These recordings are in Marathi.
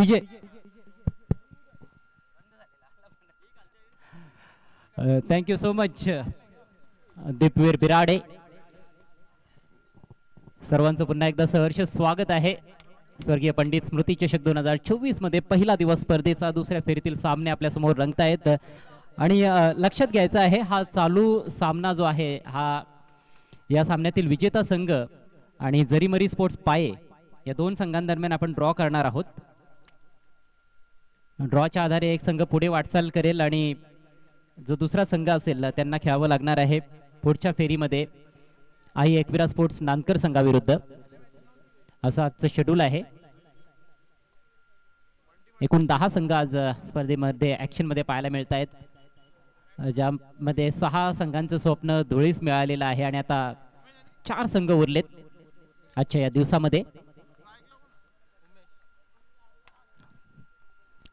विजय thank you so much Deepveer Birade. सर्वांचं पुन्हा एकदा सहर्ष स्वागत आहे. स्वर्गीय पंडित स्मृती चषक 2024 मध्ये पहिला दिवस स्पर्धेचा दुसऱ्या फेरीतील सामने आपल्या समोर रंगतायत आणि लक्षात घ्यायचं आहे हा चालू सामना जो आहे हा या सामन्यातील विजेता संघ आणि जरीमरी स्पोर्ट्स पाये या दोन संघांदरम्यान आपण ड्रॉ करणार आहोत. ड्रॉच्या आधारे एक संघ पुढे वाटचाल करेल आणि जो दुसरा संघ असेल त्यांना खेळावं लागणार आहे पुढच्या फेरीमध्ये आई एकविरा स्पोर्ट्स नानकर संघाविरुद्ध. असं आजचं शेड्यूल आहे. एकूण 10 संघ आज स्पर्धेमध्ये ऍक्शन मध्ये पाहायला मिळत आहेत, ज्यामध्ये 6 संघांचं स्वप्न धुळीस मिळालेलं आहे आणि आता 4 संघ उरलेत आजच्या या दिवसामध्ये.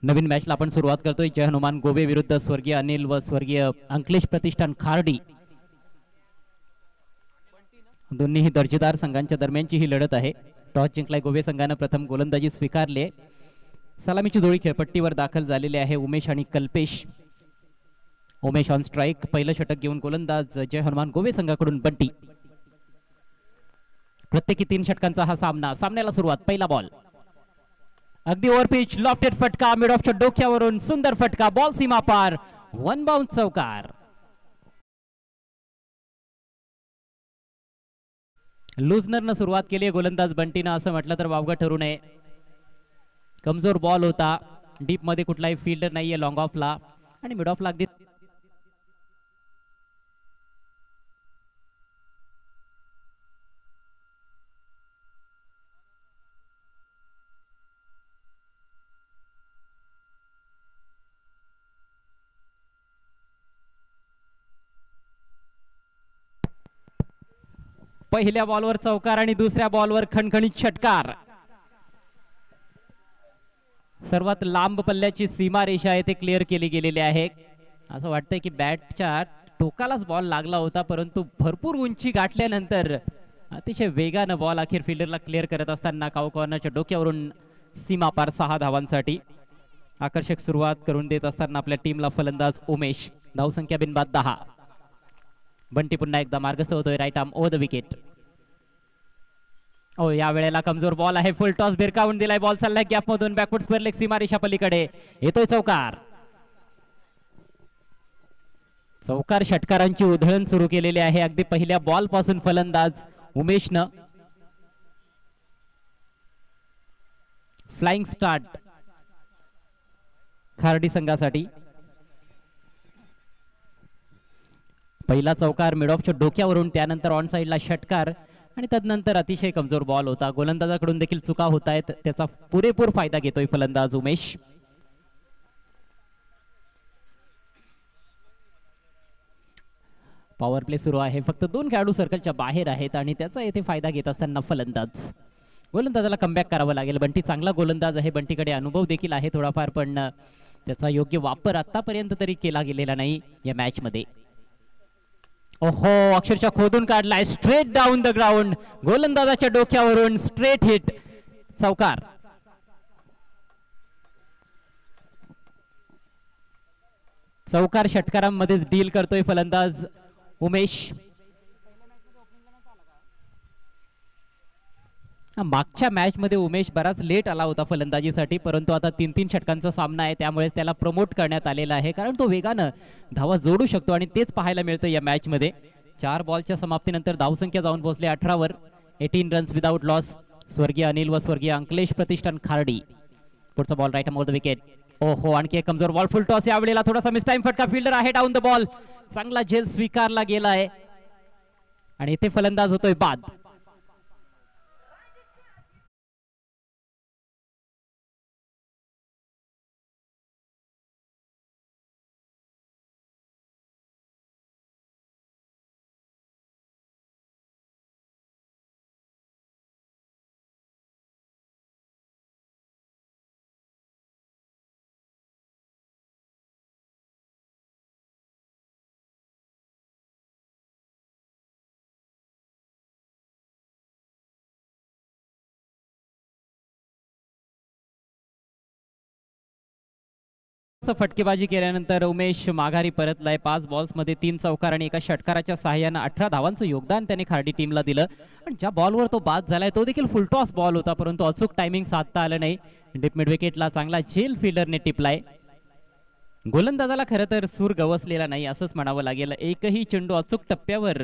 नवीन मॅचला आपण सुरुवात करतोय. जय हनुमान गोवे विरुद्ध स्वर्गीय अनिल व स्वर्गीय अंकलेश प्रतिष्ठान खार्डी. दोन्हीही दर्जेदार संघांच्या दरम्यानची ही लढत आहे. टॉस जिंकलाय गोवे संघानं, प्रथम गोलंदाजी स्वीकारली. सलामीची जोडी खेळपट्टीवर दाखल झालेली आहे उमेश आणि कल्पेश. उमेश ऑन स्ट्राईक, पहिलं षटक घेऊन गोलंदाज जय हनुमान गोवे संघाकडून बंटी. प्रत्येकी 3 षटकांचा हा सामना. सामन्याला सुरुवात. पहिला बॉल अगदी ओव्हर पिच, लॉफ्टेड फटका, मिड ऑफच्या डोक्यावरून सुंदर फटका, बॉल सीमा पार, 1 बाउंस चौकार. लुझनरनं सुरुवात केली आहे गोलंदाज बंटीनं, असं म्हटलं तर वावगं ठरू नये. कमजोर बॉल होता, डीप मध्ये कुठलाही फील्डर नाहीये लॉंग ऑफला आणि मिड ऑफला अगदी पहिल्या बॉलवर चौकार आणि दुसऱ्या बॉलवर खणखणीत षटकार. सर्वात लांब पल्ल्याची सीमा रेषा आहे ते क्लिअर केली गेलेली आहे. असं वाटतंय की बॅटच्या टोकालाच बॉल लागला होता, परंतु भरपूर उंची गाठल्यानंतर अतिशय वेगानं बॉल अखेर फिल्डरला क्लिअर करत असताना काऊ कॉर्नरच्या डोक्यावरून सीमा पार 6 धावांसाठी. आकर्षक सुरुवात करून देत असताना आपल्या टीमला फलंदाज उमेश. धावसंख्या बिनबाद 10. बंटी पुन्हा एकदा मार्गस्थ होतोय, right arm over the wicket. ओ या वेळेला कमजोर बॉल आहे, फुल टॉस भिरकावून दिलाय, बॉल चाललाय गॅप मधून, बॅकवर्ड स्क्वेअर लेग सीमारेषा पलीकडे येतोय चौकार. चौकार षटकारांची उधळण सुरू केलेली आहे अगदी पहिल्या बॉल पासून फलंदाज उमेशनं. फ्लाइंग स्टार्ट खार्डी संघासाठी. पहिला चौकार मिड ऑफच्या डोक्यावरून, त्यानंतर ऑन साइडला षटकार आणि तदनंतर अतिशय कमजोर बॉल होता. गोलंदाजाकडून देखील चुका होत आहेत, त्याचा पुरेपूर फायदा घेतोय फलंदाज उमेश. पॉवर प्ले सुरू आहे, फक्त 2 खेळाडू सर्कलच्या बाहेर आहेत आणि त्याचा येथे फायदा घेत असताना फलंदाज. गोलंदाजाला कमबॅक करावं लागेल. बंटी चांगला गोलंदाज आहे, बंटीकडे अनुभव देखील आहे थोडाफार, पण त्याचा योग्य वापर आतापर्यंत तरी केला गेलेला नाही या मॅच मध्ये. ओहो, अक्षरशः खोदून काढलाय, स्ट्रेट डाऊन द ग्राउंड, गोलंदाजाच्या डोक्यावरून स्ट्रेट हिट, चौकार. चौकार षटकारांमध्येच डील करतोय फलंदाज उमेश. मागच्या मॅच मध्ये उमेश बराच लेट आला होता फलंदाजीसाठी, परंतु आता 3-3 षटकांचा सामना आहे, त्यामुळे त्याला प्रमोट करण्यात आलेला आहे, कारण तो वेगानं धावा जोडू शकतो आणि तेच पाहायला मिळतं या मॅच मध्ये. 4 बॉलच्या समाप्तीनंतर धावसंख्या जाऊन पोहोचली 18 वर. 18 रन्स विदाउट लॉस. स्वर्गीय अनिल व स्वर्गीय अंकलेश प्रतिष्ठान खार्डी. पुढचा ball right over the wicket. ओहो, आणखी एक कमजोर बॉल, फुल टॉस. यावेळेला थोडासा मिस टाइम फटका, फिल्डर आहे डाऊन द बॉल, चांगला झेल स्वीकारला गेलाय आणि इथे फलंदाज होतोय बाद. फटकेबाजी केल्यानंतर उमेश माघारी परतलाय. 5 बॉल्समध्ये 3 चौकार आणि एका षटकाराच्या सहाय्यानं 18 धावांचं योगदान त्याने खार्डी टीमला दिलं. आणि ज्या बॉलवर तो बाद झालाय तो देखील फुलटॉस बॉल होता, परंतु अचूक टायमिंग साधता आलं नाही. डीप मिड विकेटला चांगला झेल फिल्डरने टिपलाय. गोलंदाजाला खरं तर सूर गवसलेला नाही असंच म्हणावं लागेल. एकही चेंडू अचूक टप्प्यावर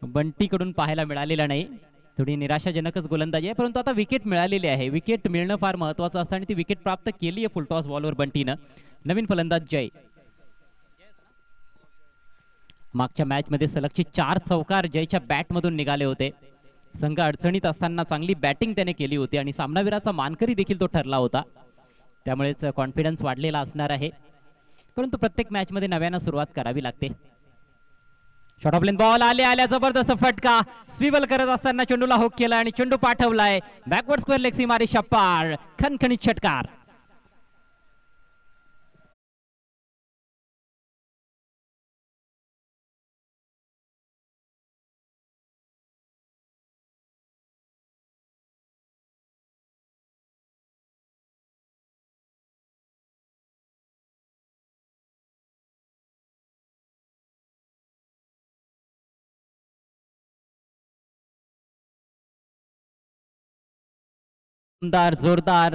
बंटीकडून पाहायला मिळालेला नाही. थोडी निराशाजनकच गोलंदाजी आहे, परंतु आता विकेट मिळालेली आहे. विकेट मिळणं फार महत्वाचं असतं आणि ती विकेट प्राप्त केली आहे फुलटॉस बॉलवर बंटीनं. नवीन फलंदाज जय. मागच्या मॅच मध्ये सलगचे 4 चौकार जयच्या बॅटमधून निघाले होते. संघ अडचणीत असताना चांगली बॅटिंग त्याने केली होती आणि सामनावीराचा मानकरी देखील तो ठरला होता. त्यामुळेच कॉन्फिडन्स वाढलेला असणार आहे, परंतु प्रत्येक मॅच मध्ये नव्यानं सुरुवात करावी लागते. शॉर्ट ऑफ लेंथ बॉल आल्या जबरदस्त फटका. स्विवल करत असताना चेंडूला हुक केला आणि चेंडू पाठवलाय बॅकवर्ड स्क्वेअर लेग सीमारी शप्पार. खणखणीत षटकार. जोरदार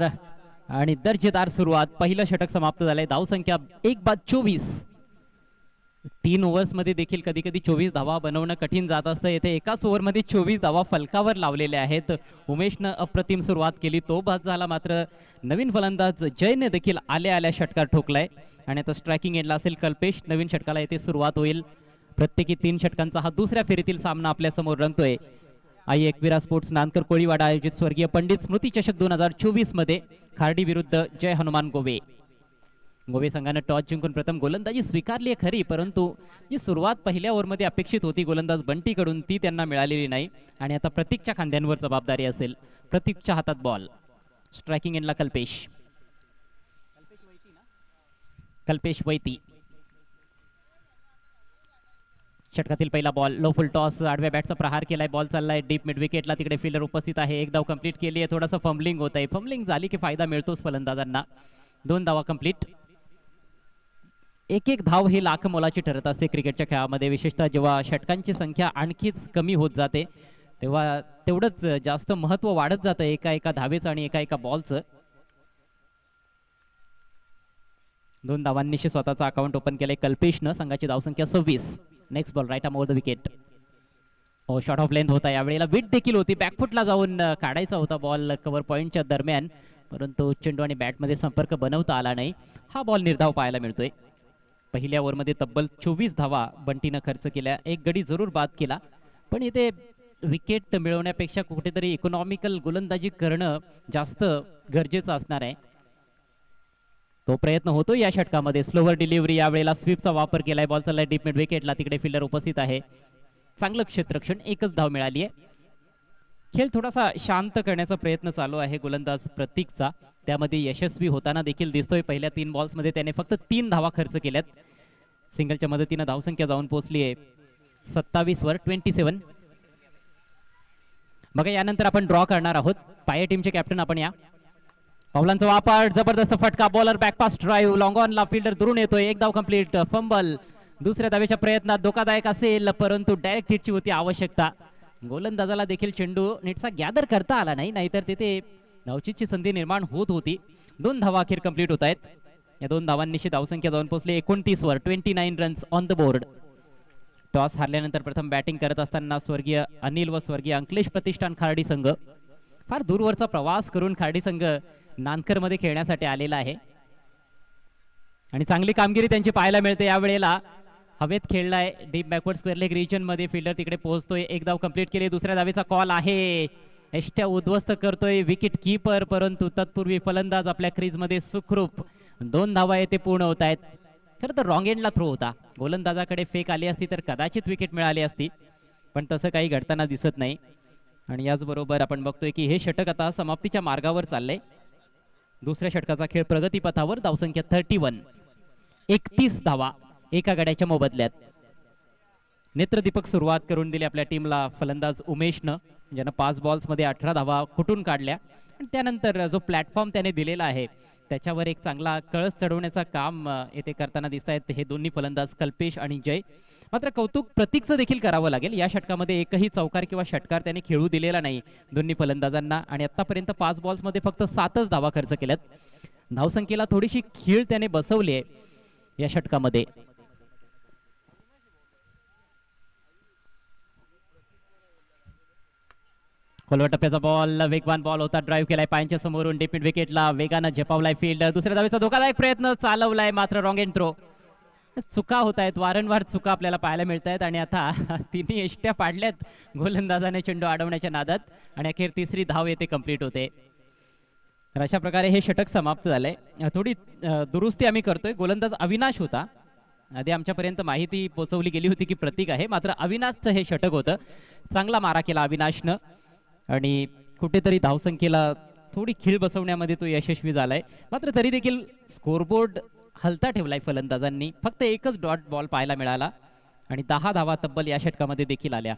आणि दर्जेदार सुरुवात. पहिलं षटक समाप्त झालंय. धावसंख्या 1/24. 3 ओव्हर्स मध्ये देखील कधी कधी 24 धावा बनवणं कठीण जात असतं. येथे एकाच ओव्हर मध्ये 24 धावा फलकावर लावलेल्या आहेत. उमेशनं अप्रतिम सुरुवात केली, तो बाद झाला. मात्र नवीन फलंदाज जयने देखील आल्या षटकार ठोकलाय आणि आता स्ट्रायकिंग एंडला असेल कल्पेश. नवीन षटकाला येथे सुरुवात होईल. प्रत्येकी 3 षटकांचा हा दुसऱ्या फेरीतील सामना आपल्या समोर रंगतोय. आई एकविरा स्पोर्ट्स नानकर कोळीवाडा आयोजित स्वर्गीय पंडित स्मृती चषक 2024 मध्ये खार्डी विरुद्ध जय हनुमान गोवे. गोवे संघानं टॉस जिंकून प्रथम गोलंदाजी स्वीकारली आहे खरी, परंतु जी सुरुवात पहिल्या ओव्हरमध्ये अपेक्षित होती गोलंदाज बंटीकडून ती त्यांना मिळालेली नाही आणि आता प्रतीकच्या खांद्यांवर जबाबदारी असेल. प्रतीकच्या हातात बॉल. स्ट्रायकिंग एंडला कल्पेश वैती. षटकातील पहिला बॉल. लो फुल टॉस. आडव्या बॅटचा प्रहार केलाय. बॉल चाललाय डीप मिड विकेटला. तिकडे फिल्डर उपस्थित आहे. एक धाव कंप्लीट केली आहे. थोडासा फंबलिंग होत आहे. फंबलिंग झाली की फायदा मिळतोच फलंदाजांना. 2 धावा कंप्लीट. एक धाव ही लाख मोलाची ठरत असते क्रिकेटच्या खेळामध्ये. विशेषतः जेव्हा षटकांची संख्या आणखीच कमी होत जाते तेव्हा तेवढंच जास्त महत्व वाढत जातं एका धावेचं आणि एका बॉलचं. 2 धावांनीशी स्वतःचा अकाउंट ओपन केलंय कल्पेशनं. संघाची धावसंख्या 26. Next ball right arm over the wicket. Short of length होता. यावेळेला विट देखील होती. बॅकफुटला जाऊन काढायचा होता बॉल कव्हर पॉईंटच्या दरम्यान, परंतु चेंडू आणि बॅटमध्ये संपर्क बनवता आला नाही. हा बॉल निर्धाव पाहायला मिळतोय. पहिल्या ओव्हरमध्ये तब्बल 24 धावा बंटीनं खर्च केल्या. एक गडी जरूर बाद केला, पण इथे विकेट मिळवण्यापेक्षा कुठेतरी इकॉनॉमिकल गोलंदाजी करणं जास्त गरजेचं असणार आहे. तो प्रयत्न होतो या षटकामध्ये. Slower delivery. यावेळेला स्वीपचा वापर केलाय. बॉल चाललाय डीप मिड विकेटला. तिकडे फिल्डर उपस्थित आहे. चांगलं क्षेत्ररक्षण. एकच धाव मिळाली आहे. खेळ थोडासा शांत करण्याचा प्रयत्न चालू आहे गोलंदाज प्रतीकचा. त्यामध्ये यशस्वी होताना देखील दिसतोय. पहिल्या 3 बॉल्समध्ये त्याने फक्त 3 धावा खर्च केल्यात. सिंगलच्या मदतीनं धावसंख्या जाऊन पोहोचली आहे 27 वर. 27. बघा यानंतर आपण ड्रॉ करणार आहोत. पाया टीमचे कॅप्टन आपण या. पावलांचा वापर. जबरदस्त फटका. Bowler back pass drive. लॉंग ऑनला फिल्डर दुरून येतोय. एक धाव कंप्लीट. फंबल. दुसऱ्या धावेच्या प्रयत्नात धोकादायक असेल, परंतु डायरेक्ट हिटची होती आवश्यकता. गोलंदाजाला देखील चेंडू नीटसा गॅदर करता आला नाही, नाहीतर तिथे धावचीची संधी निर्माण होत होती. 2 धावा अखेर कंप्लीट होत आहेत. या 2 धावांनिशी धावसंख्या जाऊन पोहोचली 29 वर. 29 runs on the board. Toss हारल्यानंतर प्रथम बॅटिंग करत असताना स्वर्गीय अनिल व स्वर्गीय अंकलेश प्रतिष्ठान खार्डी संघ फार दूरवरचा प्रवास करून खार्डी संघ नानकर मध्ये खेळण्यासाठी आलेला आहे आणि चांगली कामगिरी त्यांची पाहायला मिळते. यावेळेला हवेत खेळलाय deep backward square leg region मध्ये. फिल्डर तिकडे पोहोचतोय. एक धाव कंप्लीट केली. दुसऱ्या धावेचा कॉल आहे. एष्ट्या उद्ध्वस्त करतोय विकेट कीपर, परंतु तत्पूर्वी फलंदाज आपल्या क्रीज मध्ये सुखरूप. 2 धावा येथे पूर्ण होत आहेत. खरं तर रॉंग एंडला थ्रो होता. गोलंदाजाकडे फेक आली असती तर कदाचित विकेट मिळाली असती, पण तसं काही घडताना दिसत नाही. आणि याचबरोबर आपण बघतोय की हे षटक आता समाप्तीच्या मार्गावर चाललंय. दुसऱ्या षटकाचा खेळ प्रगतीपथावर. धावसंख्या 31. 31 धावा एका गड्याच्या मोबदल्यात. नेत्रदीपक सुरुवात करून दिली आपल्या टीमला फलंदाज उमेशनं, ज्यानं 5 बॉल्समध्ये 18 धावा कुठून काढल्या. आणि त्यानंतर जो प्लॅटफॉर्म त्याने दिलेला आहे त्याच्यावर एक चांगला कळस चढवण्याचं काम येथे करताना दिसत आहेत हे दोन्ही फलंदाज कल्पेश आणि जय. मात्र कौतुक प्रतीकचं देखील करावं लागेल. या षटकामध्ये एकही चौकार किंवा षटकार त्याने खेळू दिलेला नाही दोन्ही फलंदाजांना आणि आतापर्यंत 5 बॉल्समध्ये फक्त 7च धावा खर्च केल्यात. धावसंख्येला थोडीशी खीळ त्याने बसवली आहे या षटकामध्ये. खोलवर टप्प्याचा बॉल, वेगवान बॉल होता, ड्राईव्ह केलाय पायांच्या समोरून डीप मिड विकेटला, वेगानं झेपावलाय फील्ड. दुसऱ्या धावेचा धोकादायक प्रयत्न चालवलाय मात्र रॉंग एंड थ्रो. चुका होत आहेत, वारंवार चुका आपल्याला पाहायला मिळत आहेत आणि आता तिन्ही एष्ट्या पाडल्यात गोलंदाजाने चेंडू अडवण्याच्या नादात आणि अखेर तिसरी धाव येथे कंप्लीट होते. तर अशा प्रकारे हे षटक समाप्त झालंय. थोडी दुरुस्ती आम्ही करतोय. गोलंदाज अविनाश होता. आधी आमच्यापर्यंत माहिती पोहोचवली गेली होती की प्रतीक आहे, मात्र अविनाशचं हे षटक होतं. चांगला मारा केला अविनाशनं आणि कुठेतरी धावसंख्येला थोडी खीळ बसवण्यामध्ये तो यशस्वी झालाय. मात्र तरी देखील स्कोरबोर्ड हलता ठेवलाय फलंदाजांनी. फक्त एकच डॉट बॉल पाहायला मिळाला आणि 10 धावा तब्बल या षटकामध्ये देखील आल्या.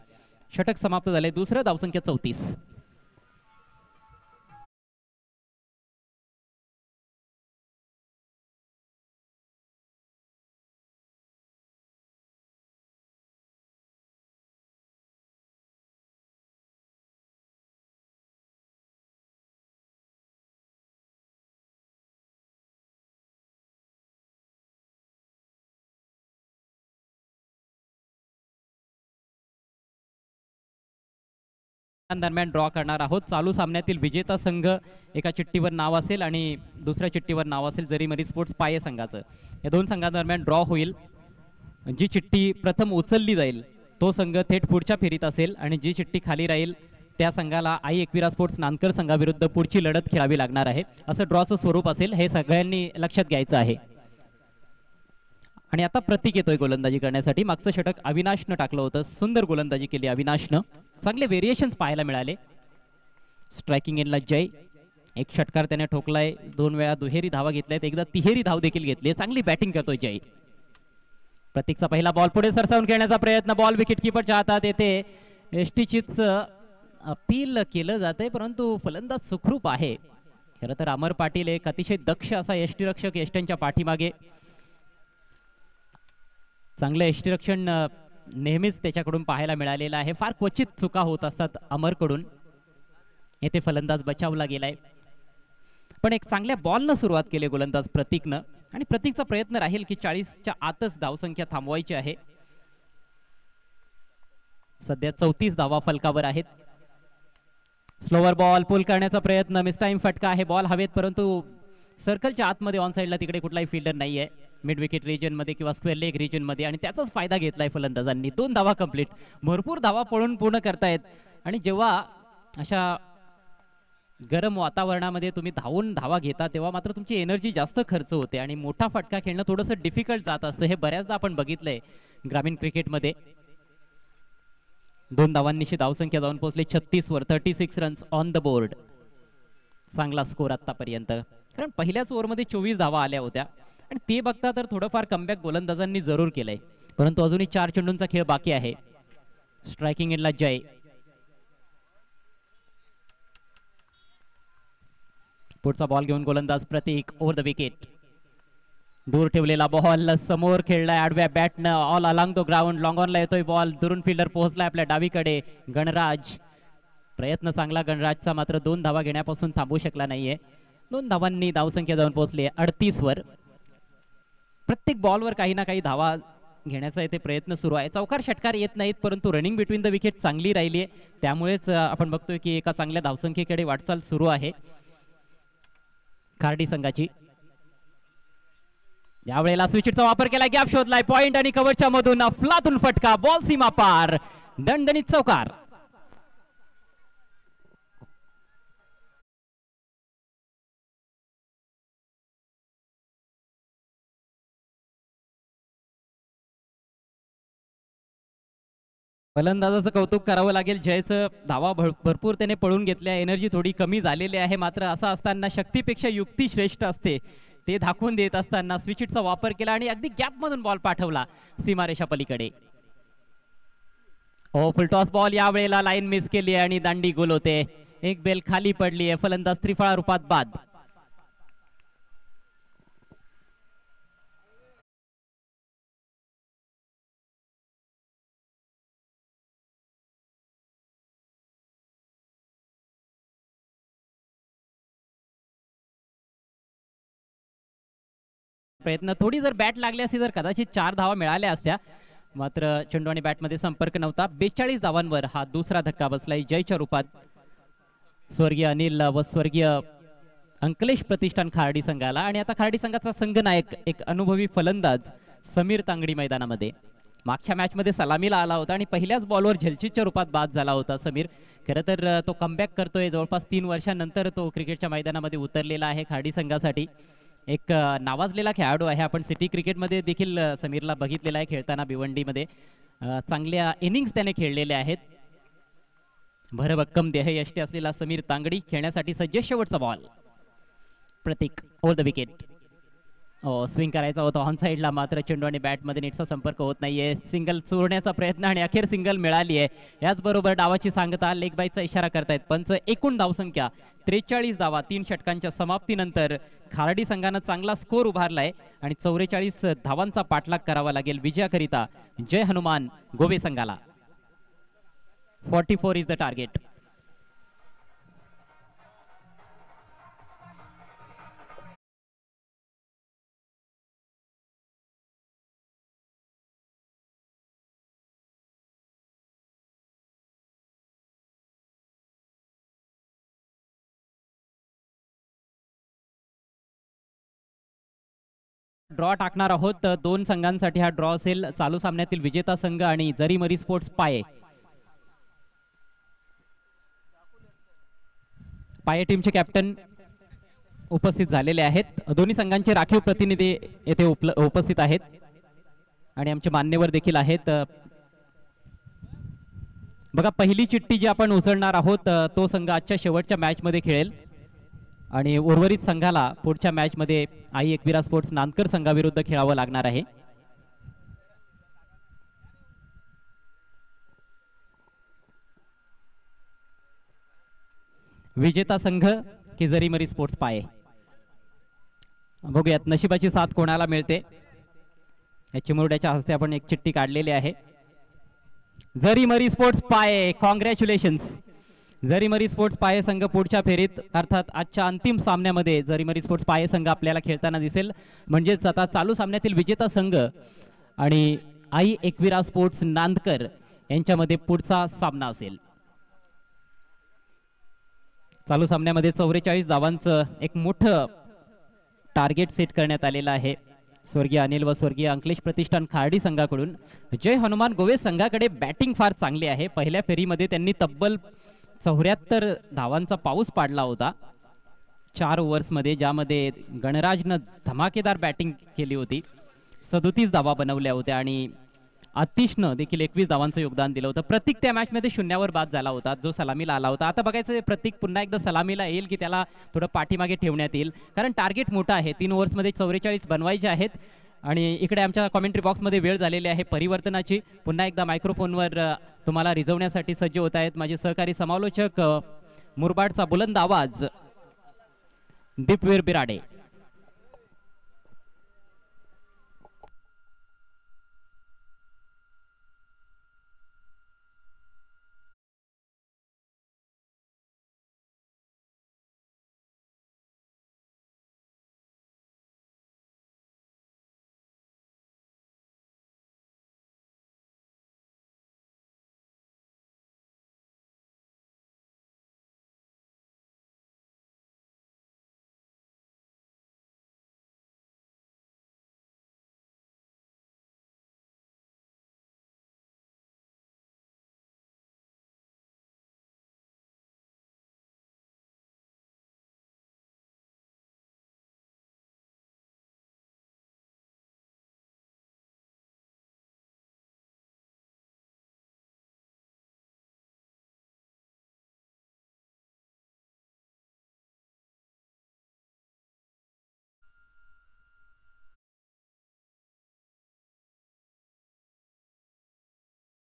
षटक समाप्त झाले. दुसरं धावसंख्या 34. दरम्यान ड्रॉ करणार आहोत. चालू सामन्यातील विजेता संघ एका चिठ्ठीवर नाव असेल आणि दुसऱ्या चिठ्ठीवर नाव असेल जरीमरी स्पोर्ट्स पाये संघाचं. या दोन संघांदरम्यान ड्रॉ होईल. जी चिठ्ठी प्रथम उचलली जाईल तो संघ थेट पुढच्या फेरीत असेल आणि जी चिठ्ठी खाली राहील त्या संघाला आई एकविरा स्पोर्ट्स नानकर संघाविरुद्ध पुढची लढत खेळावी लागणार आहे. असं ड्रॉचं स्वरूप असेल, हे सगळ्यांनी लक्षात घ्यायचं आहे. आणि आता प्रतीक येतोय गोलंदाजी करण्यासाठी. मागचं षटक अविनाशनं टाकलं होतं. सुंदर गोलंदाजी केली अविनाशनं. चांगले व्हेरिएशन्स पाहायला मिळाले. स्ट्रायकिंग एंडला जय. एक षटकार त्याने ठोकलाय, 2 वेळा दुहेरी धावा घेतल्यात, एकदा तिहेरी धाव देखील घेतली. चांगली बॅटिंग करतोय जय. प्रतीकचा पहिला बॉल पुढे सरसावून खेळण्याचा प्रयत्न. बॉल विकेट किपरच्या हातात येते. एसटीचीच अपील केलं जातंय परंतु फलंदाज सुखरूप आहे. खरं तर अमर पाटील एक अतिशय दक्ष असा यष्टीरक्षक यष्ट्यांच्या पाठीमागे. चांगलं यष्टीरक्षण नेहमीच त्याच्याकडून पाहायला मिळालेलं आहे. फार क्वचित चुका होत असतात अमरकडून. येथे फलंदाज बचावला गेलाय पण एक चांगल्या बॉलनं सुरुवात केली गोलंदाज प्रतीकनं आणि प्रतीकचा प्रयत्न राहील की 40च्या आतच धावसंख्या थांबवायची आहे. सध्या 34 धावा फलकावर आहेत. स्लोवर बॉल पुल करण्याचा प्रयत्न. मिस टाइम फटका आहे. बॉल हवेत परंतु सर्कलच्या आतमध्ये ऑन साइडला तिकडे कुठलाही फिल्डर नाहीये मिड विकेट रिजन मध्ये किंवा स्क्वेअर लेग रिजन मध्ये आणि त्याचाच फायदा घेतलाय फलंदाजांनी. 2 धावा कंप्लीट. भरपूर धावा पळून पूर्ण करतायत आणि जेव्हा अशा गरम वातावरणामध्ये तुम्ही धावून धावा घेता तेव्हा मात्र तुमची एनर्जी जास्त खर्च होते आणि मोठा फटका खेळणं थोडंसं डिफिकल्ट जात असतं. हे बऱ्याचदा आपण बघितलंय ग्रामीण क्रिकेटमध्ये. 2 धावांनीशी धावसंख्या जाऊन पोहोचली 36 वर. 36 रन्स ऑन द बोर्ड. चांगला स्कोर आतापर्यंत, कारण पहिल्याच ओव्हरमध्ये 24 धावा आल्या होत्या आणि ते बघता तर थोडंफार कमबॅक गोलंदाजांनी जरूर केलंय परंतु अजूनही 4 चेंडूंचा खेळ बाकी आहे. स्ट्रायकिंग एंडला जय. पुढचा बॉल घेऊन गोलंदाज प्रतीक. Over the wicket. दूर ठेवलेला बॉल समोर खेळलाय आडव्या बॅटनं. All along the ground. Long ऑनला येतोय बॉल. दुरून फिल्डर पोहोचलाय आपल्या डावीकडे. गणराज. प्रयत्न चांगला गणराजचा, मात्र 2 धावा घेण्यापासून थांबू शकला नाहीये. 2 धावांनी धावसंख्या जाऊन पोहोचली 38 वर. प्रत्येक बॉलवर काही ना काही धावा घेण्याचा इथे प्रयत्न सुरू आहे. चौकार षटकार येत नाहीत परंतु रनिंग बिटवीन द विकेट चांगली राहिली आहे. त्यामुळेच आपण बघतोय की एका चांगल्या धावसंख्येकडे वाटचाल सुरू आहे खार्डी संघाची. यावेळेला स्विचचा वापर केला. गॅप शोधलाय. पॉइंट आणि कव्हरच्या मधून अफलातून फटका. बॉल सीमा पार. दणदणीत चौकार. फलंदाजाचं कौतुक करावं लागेल. जयचं धावा भरपूर त्याने पळून घेतल्या. एनर्जी थोडी कमी झालेली आहे मात्र असं असताना शक्तीपेक्षा युक्ती श्रेष्ठ असते ते दाखवून देत असताना स्विचचा वापर केला आणि अगदी गॅप मधून बॉल पाठवला सीमारेषा पलीकडे. ओ फुल टॉस बॉल. यावेळेला लाईन मिस केली आणि दांडी गोल होते. एक बेल खाली पडली आहे. फलंदाज त्रिफळा रूपात बाद. प्रयत्न, थोडी जर बॅट लागली असती तर कदाचित 4 धावा मिळाल्या असत्या, मात्र चेंडू आणि बॅटमध्ये संपर्क नव्हता. 42 धावांवर हा दुसरा धक्का बसलाय जयच्या रूपात स्वर्गीय अनिल व स्वर्गीय अंकलेश प्रतिष्ठान खार्डी संघाला. आणि आता खार्डी संघाचा संघनायक एक अनुभवी फलंदाज समीर तांगडी मैदानामध्ये. मागच्या मॅच मध्ये सलामीला आला होता आणि पहिल्याच बॉलवर झलचीच्या रूपात बाद झाला होता समीर. खरं तर तो कमबॅक करतोय, जवळपास 3 वर्षांनंतर तो क्रिकेटच्या मैदानामध्ये उतरलेला आहे खार्डी संघासाठी. एक नावाजलेला खेळाडू आहे, आपण सिटी क्रिकेटमध्ये देखील समीरला बघितलेला आहे खेळताना भिवंडीमध्ये. चांगल्या इनिंग्स त्याने खेळलेल्या आहेत. भरभक्कम देहयष्टी असलेला समीर तांगडी खेळण्यासाठी सज्ज. शेवटचा ball, Prateek over the wicket. Swing करायचा होता ऑन साईडला, मात्र चेंडू आणि बॅटमध्ये नीटचा संपर्क होत नाहीये. सिंगल चोरण्याचा प्रयत्न आणि अखेर सिंगल मिळाली आहे. याचबरोबर डावाची सांगता, लेग बायचा इशारा करतायत पंच. एकूण धावसंख्या 43 धावा 3 षटकांच्या समाप्तीनंतर खार्डी संघानं चांगला स्कोर उभारलाय आणि 44 धावांचा पाठलाग करावा लागेल विजयाकरिता जय हनुमान गोवे संघाला. 44 इज द टार्गेट. ड्रॉ टाकणार आहोत. 2 संघांसाठी हा ड्रॉ असेल. चालू सामन्यातील विजेता संघ आणि जरीमरी स्पोर्ट्स पाये टीमचे कॅप्टन उपस्थित झालेले आहेत. दोन्ही संघांचे राखीव प्रतिनिधी येथे उपस्थित आहेत आणि आमचे मान्यवर देखील आहेत. बघा, पहिली चिठ्ठी जी आपण उचलणार आहोत तो संघ आजच्या शेवटच्या मॅच मध्ये खेळेल आणि उर्वरित संघाला पुढच्या मॅच मध्ये आई एकविरा स्पोर्ट्स नांदकर संघाविरुद्ध खेळावं लागणार आहे. विजेता संघ की जरीमरी स्पोर्ट्स पाये. बघूयात नशिबाची साथ कोणाला मिळते. चिमुरड्याच्या हस्ते आपण एक चिठ्ठी काढलेली आहे. जरीमरी स्पोर्ट्स पाये, कॉंग्रॅच्युलेशन्स. जरीमरी स्पोर्ट्स पाये संघ पुढच्या फेरीत अर्थात आजच्या अंतिम सामन्यामध्ये जरीमरी स्पोर्ट्स पाये संघ आपल्याला खेळताना दिसेल. म्हणजेच आता चालू सामन्यातील विजेता संघ आणि आई एकविरा स्पोर्ट्स नांदकर यांच्यामध्ये पुढचा सामना असेल. चालू सामन्यामध्ये 44 धावांचं एक मोठं टार्गेट सेट करण्यात आलेलं आहे स्वर्गीय अनिल व स्वर्गीय अंकलेश प्रतिष्ठान खार्डी संघाकडून. जय हनुमान गोवे संघाकडे बॅटिंग फार चांगली आहे. पहिल्या फेरीमध्ये त्यांनी तब्बल 74 धावांचा पाऊस पाडला होता 4 ओव्हर्समध्ये, ज्यामध्ये गणराजनं धमाकेदार बॅटिंग केली होती. 37 धावा बनवल्या होत्या आणि आतिशनं देखील 21 धावांचं योगदान दिलं होतं. प्रतीक त्या मॅच मध्ये 0वर बाद झाला होता, जो सलामीला आला होता. आता बघायचं प्रतीक पुन्हा एकदा सलामीला येईल की त्याला थोडं पाठीमागे ठेवण्यात येईल, कारण टार्गेट मोठं आहे. 3 ओव्हर्समध्ये 44 बनवायचे आहेत. आणि इकडे आमच्या कॉमेंट्री बॉक्समध्ये वेळ झालेली आहे परिवर्तनाची. पुन्हा एकदा मायक्रोफोनवर तुम्हाला रिझवण्यासाठी सज्ज होत आहेत माझे सहकारी समालोचक मुरबाडचा बुलंद आवाज दीपवीर बिराडे.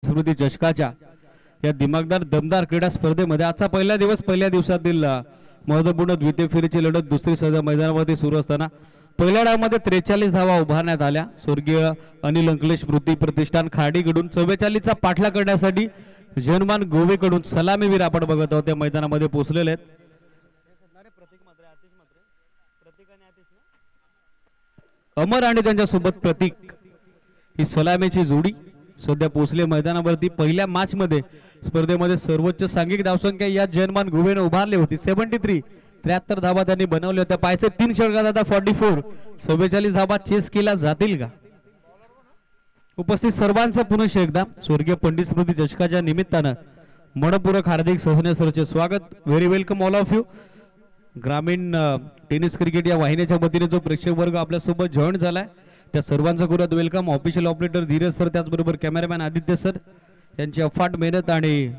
स्मृती चषकाच्या या दिमागदार दमदार क्रीडा स्पर्धेमध्ये आजचा पहिला दिवस, पहिल्या दिवसातील महत्वपूर्ण द्वितीय फेरीची लढत दुसरी सध्या मैदानामध्ये सुरू असताना पहिल्या डावामध्ये 43 धावा उभारण्यात आल्या. स्वर्गीय अनिल अंकलेश स्मृती प्रतिष्ठान खार्डीकडून 44चा पाठलाग करण्यासाठी जनमान गोवेकडून सलामीवीर आपण बघत आहोत त्या मैदानामध्ये पोहोचलेले आहेत. अमर आणि त्यांच्यासोबत प्रतीक ही सलामीची जोडी सध्या पोहोचले मैदानावरती. पहिल्या मॅच मध्ये स्पर्धेमध्ये सर्वोच्च सांघिक धावसंख्या या जयमान गुवेने उभारली होती. 73 धावा त्यांनी बनवल्या होत्या. पायचे 3 षटकात आता 44 44 धावा चेस केल्या जातील का? उपस्थित सर्वांचं पुनश्च एकदा स्वर्गीय पंडित स्मृती चषकाच्या निमित्तानं मनपूर्वक हार्दिक सहने सरचे स्वागत. Very welcome all of you. ग्रामीण टेनिस क्रिकेट या वाहिनीच्या वतीने जो प्रेक्षक वर्ग आपल्यासोबत जॉईन झालाय त्या सर्वांचं करूयात welcome. Official operator Dheeraj sir, त्याचबरोबर कॅमेरामॅन आदित्य सर यांची अफाट मेहनत आणि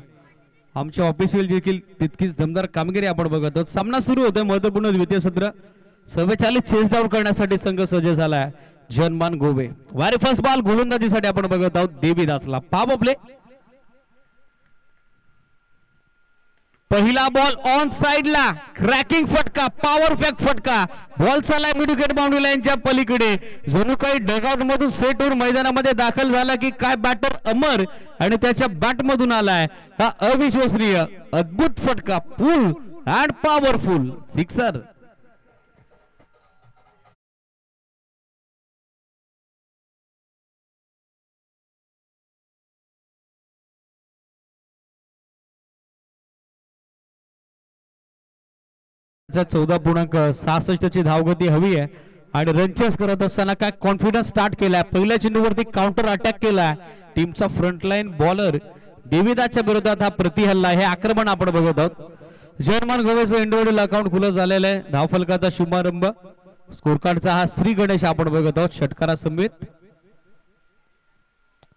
आमच्या ऑफिशियल देखील तितकीच दमदार कामगिरी आपण बघत आहोत. सामना सुरू होतोय. महत्वपूर्ण द्वितीय सत्र. 44 चेस डाऊन करण्यासाठी संघ सज्ज झालाय. जयमान गोवे वारी फर्स्ट बॉल गोलंदाजीसाठी आपण बघत आहोत. देवीदासला पाव प्ले. पहिला बॉल ऑन साइडला क्रॅकिंग फटका, पॉवर फॅक्ट फटका. बॉल चाललाय मिड विकेट बाउंड्री लाईनच्या पलीकडे. जणू काही डगआउट मधून सेट होऊन मैदानामध्ये दाखल झाला की काय बॅटर अमर आणि त्याच्या बॅट मधून आलाय हा अविश्वसनीय अद्भुत फटका. फुल अँड पॉवरफुल सिक्सर. चा 14.66 ची धावगती हवी आहे आणि रनचेस करत असताना काय कॉन्फिडन्स स्टार्ट केलाय. पहिल्या चेंडूवरती काउंटर अटॅक केलाय टीमचा फ्रंटलाईन बॉलर देवीदासच्या विरोधात. हा प्रतिहल्ला हे आक्रमण आपण बघत आहोत. जयमान गोवेचं इंडिव्हिज्युअल अकाउंट खुलं झालेलं आहे. धावफलकाचा शुभारंभ. स्कोर कार्डचा हा श्री गणेश आपण बघत आहोत षटकारा समेत.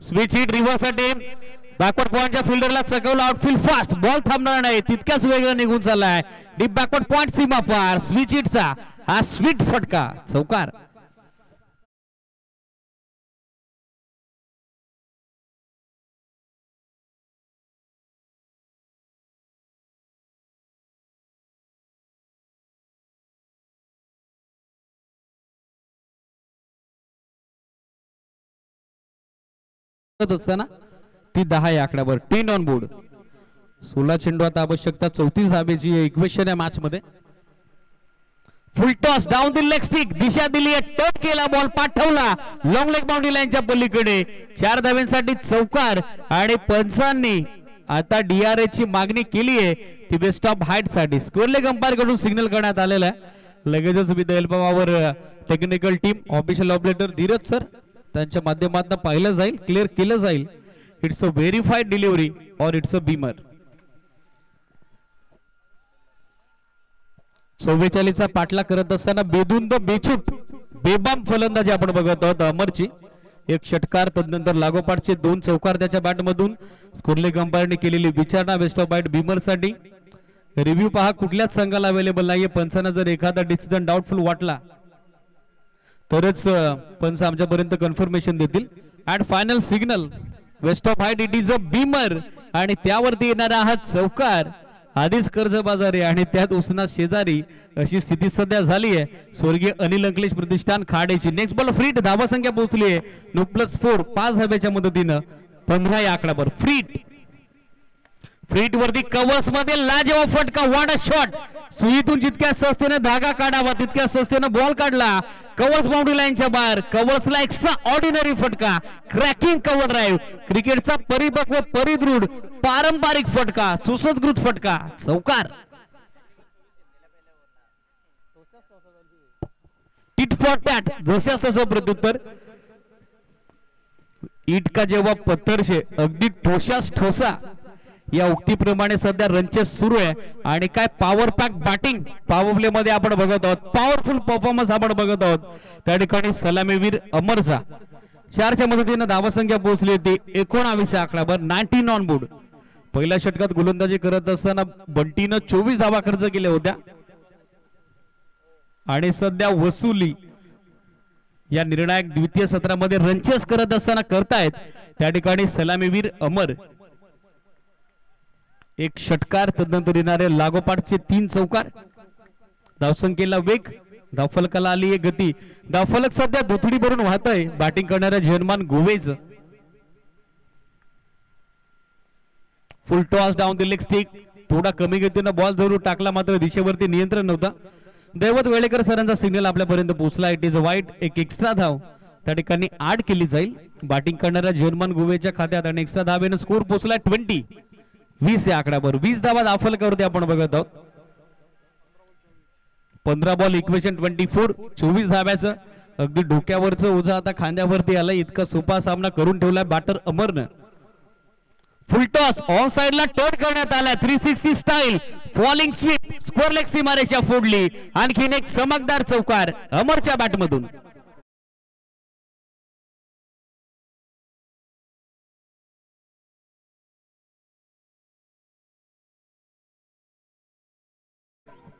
Switch hit reverse attempt. Backward पॉइंटच्या फिल्डरला चकवला. Outfield fast. बॉल थांबणार नाही. तितक्याच वेगाने निघून चाललाय. डीप बॅकवर्ड पॉइंट सीमा पार. स्विच हिटचा हा स्वीट फटका. चौकार. असताना ती 10 या आकड्यावर 10 ऑन बोर्ड. 16 चेंडू आता आवश्यकता 34 धावेची इक्वेशन या मॅच मध्ये. Full toss down the leg stick. दिशा दिली आहे. टच केला. बॉल पाठवला लॉंग लेग बाउंड्री लाईनच्या पलीकडे. 4 धाव्यांसाठी चौकार आणि पंचांनी आता डीआरए ची मागणी केली आहे ती बेस्ट ऑफ हाईट साठी. स्कोर लेग अंपायर कडून सिग्नल करण्यात आलेला आहे. लगेचच with help of our technical team official operator Dheeraj sir त्यांच्या माध्यमातून पाहिलं जाईल, क्लिअर केलं जाईल. It's a verified delivery or it's a beamer. 44 चा पाठला करत असताना बेधुंद बेछूट बेबाम फलंदाजी आपण बघत आहोत अमरची. एक षटकार तदनंतर लागोपाठचे 2 चौकार त्याच्या बॅट मधून. स्कोरलेग अंपायरने केलेली विचारणा वेस्ट ऑफ बाईट बीमर साठी. रिव्ह्यू पहा कुठल्याच संघाला अवेलेबल नाहीये. पंचांना जर एखादा डिसिजन डाऊटफुल वाटला तरच पंच आमच्यापर्यंत कन्फर्मेशन देतील. And final signal waist of height. It is a beamer आणि त्यावरती येणारा हा चौकार. आधीच कर्जबाजारी आणि त्यात उसना शेजारी अशी स्थिती सध्या झाली आहे स्वर्गीय अनिल अंकलेश प्रतिष्ठान खाडेची. Next ball free hit. धावा संख्या पोहोचली आहे 9+4 5 धाब्याच्या मदतीनं 15 या आकड्यावर. फ्रीट. फ्रीट वरती कवर्स मध्ये लाजवाब फटका. What a shot. सुईतून जितक्या सहजतेने धागा काढावा तितक्या सहजतेने बॉल काढला. कवर्स बाउंड्री लाईनच्या बाहेर. कवर्सला एक्स्ट्रा ऑर्डिनरी फटका. Cracking cover drive. क्रिकेटचा परिपक्व परिदृढ पारंपरिक फटका. सुसंस्कृत फटका. चौकार. Tit for tat. जशास तसं प्रत्युत्तर. इट का जेव्हा पत्थर शे अगदी ठोसास ठोसा या उक्तीप्रमाणे सध्या रनचेस सुरू आहे आणि काय power pack batting power play मध्ये आपण बघत आहोत. पॉवरफुल परफॉर्मन्स आपण बघत आहोत. त्या ठिकाणी सलामीवीर अमरचा 4च्या मदतीने धावसंख्या पोहोचली होती 19 आकड्यावर. 19 ऑन बोर्ड. पहिल्या षटकात गोलंदाजी करत असताना बंटीनं 24 धावा खर्च केल्या होत्या आणि सध्या वसुली या निर्णायक द्वितीय सत्रामध्ये रनचेस करत असताना करतायत त्या ठिकाणी सलामीवीर अमर. एक षटकार तदनंतर येणारे लागोपाठचे 3 चौकार. धावसंख्येला वेग. धावफलकाला आली आहे गती. धावफलक सध्या दुथडी भरून वाहत आहे बॅटिंग करणाऱ्या जयमान गोवेच. Full toss down the leg stick. थोडा कमी गतीनं बॉल जरूर टाकला मात्र दिशेवरती नियंत्रण नव्हता. दैवत वेळेकर सरांचा सिग्नल आपल्यापर्यंत पोहोचला. इट इज वाईट. एक एक्स्ट्रा धाव त्या ठिकाणी 8 केली जाईल बॅटिंग करणाऱ्या जर्मन गोवेच्या खात्यात आणि एक्स्ट्रा धावेनं स्कोर पोहोचला 20 या आकड्यावर. 20 धावा दाखल करते आपण बघत आहोत. 15 बॉल इक्वेशन 24. 24 धाव्याचं अगदी डोक्यावरचं ओझं आता खांद्यावरती आलं. इतका सोपा सामना करून ठेवलाय बॅटर अमरनं. फुलटॉस ऑन साइडला टर्न करण्यात आला. 360 style falling sweep square leg सीमारेषा फोडली. आणखीन एक चमकदार चौकार अमरच्या बॅटमधून.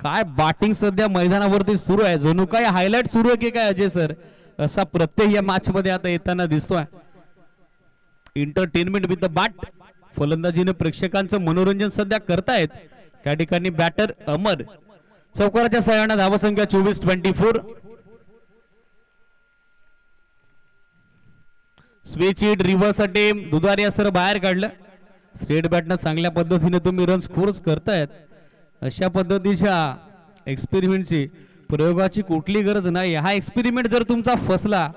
काय बॅटिंग सध्या मैदानावरती सुरू आहे. जणू काय हायलाइट सुरू आहे की काय अजय सर, असा प्रत्यय या मॅच मध्ये आता येताना दिसतोय. Entertainment with the bat. फलंदाजीने प्रेक्षकांचं मनोरंजन सध्या करतायत. त्या ठिकाणी बॅटर अमर चौकाराच्या सहाय्याने धावसंख्या 24-24. स्विच हिट रिव्हर्स अटेम दुधारी अस्त्र बाहेर काढलं. स्ट्रेट बॅटनं चांगल्या पद्धतीने तुम्ही रन स्कोर करतायत. अशा पद्धतीच्या एक्सपेरिमेंटची प्रयोगाची कुठली गरज नाही. हा एक्सपेरिमेंट जर तुमचा फसला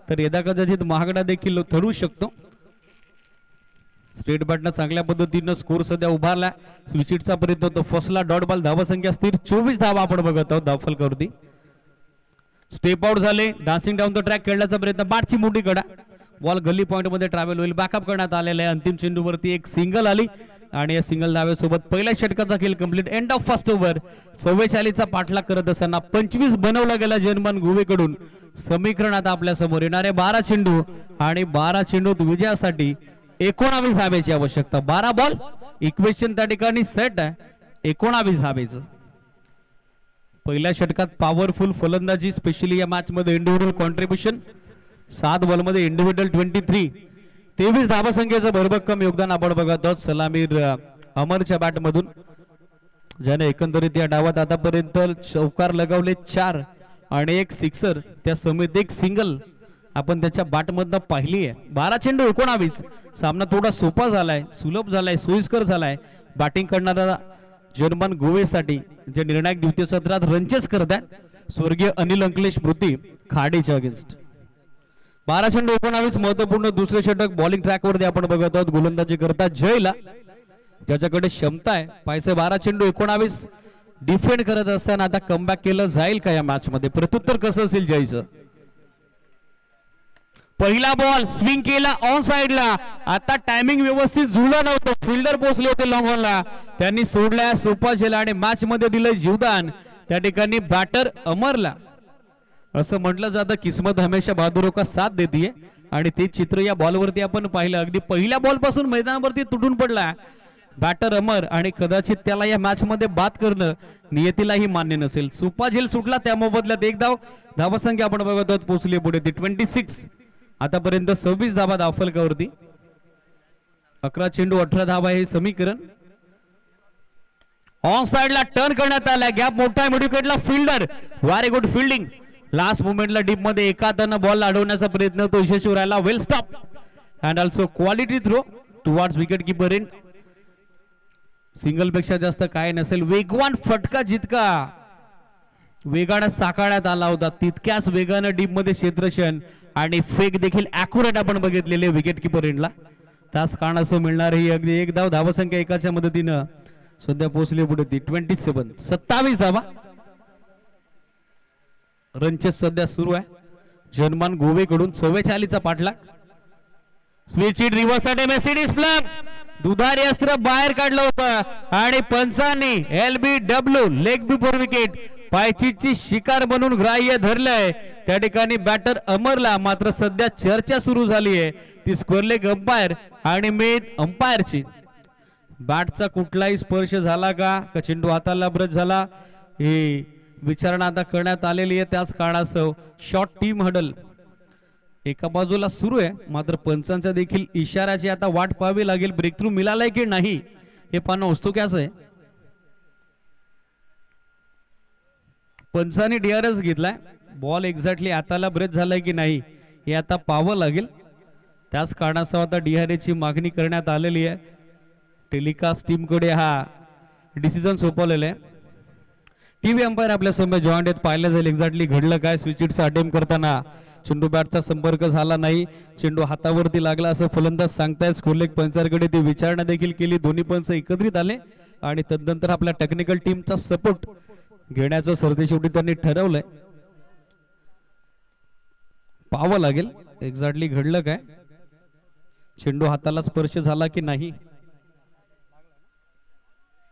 तर यदा कदाचित महागडा देखील ठरू शकतो. स्ट्रेट बॅटनं चांगल्या पद्धतीनं स्कोर सध्या उभारला. स्विचिटचा प्रयत्न तो फसला. डॉट बॉल धावसंख्या स्थिर 24 धावा आपण बघत आहोत दाखलकरती. स्टेप आउट झाले. डान्सिंग डाऊन द ट्रॅक खेळण्याचा प्रयत्न. बॅटची मोठी कडा. बॉल गल्ली पॉइंट मध्ये ट्रॅव्हल होईल. बॅकअप करण्यात आलेला आहे. अंतिम चेंडूवरती एक सिंगल आली आणि या सिंगल धावेसोबत पहिल्या षटकाचा खेळ complete. End of first over. 44चा पाठलाग करत असताना 25 बनवला गेला जर्मन गोवेकडून. समीकरण आता आपल्या समोर. येणारे 12 चेंडू आणि 12 चेंडूत विजयासाठी 19 धावेची आवश्यकता. 12 बॉल इक्वेशन त्या ठिकाणी सेट आहे. 19 धावेचं. पहिल्या षटकात पॉवरफुल फलंदाजी स्पेशली या मॅच मध्ये इंडिव्हिज्युअल कॉन्ट्रीब्युशन. 7 बॉल मध्ये इंडिव्हिज्युअल 23. 23 धावसंख्येचं भरभक्कम योगदान आपण बघत आहोत सलामीर अमरच्या बॅट मधून, ज्याने एकंदरीत या डावात आतापर्यंत चौकार लगावले 4 आणि एक सिक्सर. त्या समेत एक सिंगल आपण त्याच्या बॅट मधनं पाहिली आहे. 12 चेंडू 19. सामना थोडा सोपा झालाय, सुलभ झालाय, सोयीस्कर झालाय बॅटिंग करणारा जर्मन गोवेसाठी, जे निर्णायक द्वितीय सत्रात रनचेस करतात स्वर्गीय अनिल अंकलेश स्मृती खाडेच्या अगेन्स्ट. 12 चेंडू 19. महत्वपूर्ण दुसरे षटक बॉलिंग ट्रॅक वरती आपण बघत आहोत. गोलंदाजी करता जयला, ज्याच्याकडे क्षमता आहे. पायसे 12 चेंडू 19 डिफेंड करत असताना आता कमबॅक केलं जाईल का या मॅच मध्ये? प्रत्युत्तर कसं असेल जयचं? पहिला बॉल स्विंग केला ऑन साइडला. आता टायमिंग व्यवस्थित जुळलं नव्हतं. फिल्डर पोहोचले होते लॉंग ऑनला, त्यांनी सोडल्या सोपा झेला आणि मॅच मध्ये दिलं जीवदान त्या ठिकाणी बॅटर अमरला. असं म्हटलं जातं किस्मत हमेशा बहादुरों का साथ देतीये आणि ते चित्र या बॉलवरती आपण पाहिलं. अगदी पहिल्या बॉल पासून मैदानावरती तुटून पडला बॅटर अमर आणि कदाचित त्याला या मॅच मध्ये बाद करणं नियतीलाही मान्य नसेल. सोपा झेल सुटला, त्या मोबदल्यात एक धाव. धावसंख्या आपण बघत आहोत पोहोचली पुढे ती 26. आतापर्यंत 26 धावा दाफलकावरती. 11 चेंडू 18 धावा हे समीकरण. ऑन साइडला टर्न करण्यात आला. गॅप मोठा आहे मिडविकेटला. Fielder very good fielding. Last मोमेंटला डीप मध्ये एका हातानं बॉल अडवण्याचा प्रयत्न तो यशस्वी राहिला. Well stop and also quality throw towards wicket keeper in. Single पेक्षा जास्त काय नसेल. वेगवान फटका जितका वेगाने साकारण्यात आला होता तितक्याच वेगाने डीप मध्ये क्षेत्ररक्षण आणि फेक देखील ॲक्युरेट आपण बघितलेले विकेट कीपर इनला. त्याच कारणासह मिळणार ही अगदी एक धाव. धावसंख्या एकाच्या मदतीनं सध्या पोहोचली पुढे ती 27. 27 धावा. रनचेस सध्या सुरू आहे जर्मन गोवेकडून. 44चा पाठलाग. स्विच हिट रिव्हर्स साठी मेसिडीज प्लग दुधारी अस्त्र बाहेर काढलं होतं आणि पंचांनी LBW लेग बिफोर विकेट पायचीची शिकार बनून ग्राह्य धरलंय त्या ठिकाणी बॅटर अमरला. मात्र सध्या चर्चा सुरू झाली आहे ती स्क्वेअर लेग अंपायर आणि मेन अंपायरची. बॅटचा कुठलाही स्पर्श झाला का चेंडू हाताला ब्रश झाला हे विचारणा आता करण्यात आलेली आहे. त्याच कारणास्तव शॉर्ट टीम हडल एका बाजूला सुरू आहे. मात्र पंचांच्या देखील इशाऱ्याची आता वाट पाहावी लागेल. ब्रेक थ्रू मिळालाय की नाही हे पाहणं औत्सुक्याचं आहे. पंचांनी DRS घेतलाय. बॉल एक्झॅक्टली हाताला ब्रेक झालाय की नाही हे आता पाहावं लागेल. त्याच कारणास्तव आता DRS ची मागणी करण्यात आलेली आहे. टेलिकास्ट टीमकडे हा डिसिजन सोपवलेला आहे. टीव्ही अंपायर आपल्या समोर जॉईंट आहेत, पाहिलं जाईल एक्झॅक्टली घडलं काय. स्विचिटचा अटेम्प्ट करताना चेंडू बॅटचा संपर्क झाला नाही, चेंडू हातावरती लागला असं फलंदाज सांगतायत. स्कोरलेग पंचांकडे ती विचारणा देखील केली, दोन्ही पंच एकत्रित आले आणि तदनंतर आपल्या टेक्निकल टीमचा सपोर्ट घेण्याचं सरतेशेवटी त्यांनी ठरवलंय. पाहावं लागेल एक्झॅक्टली घडलं काय, चेंडू हाताला स्पर्श झाला की नाही.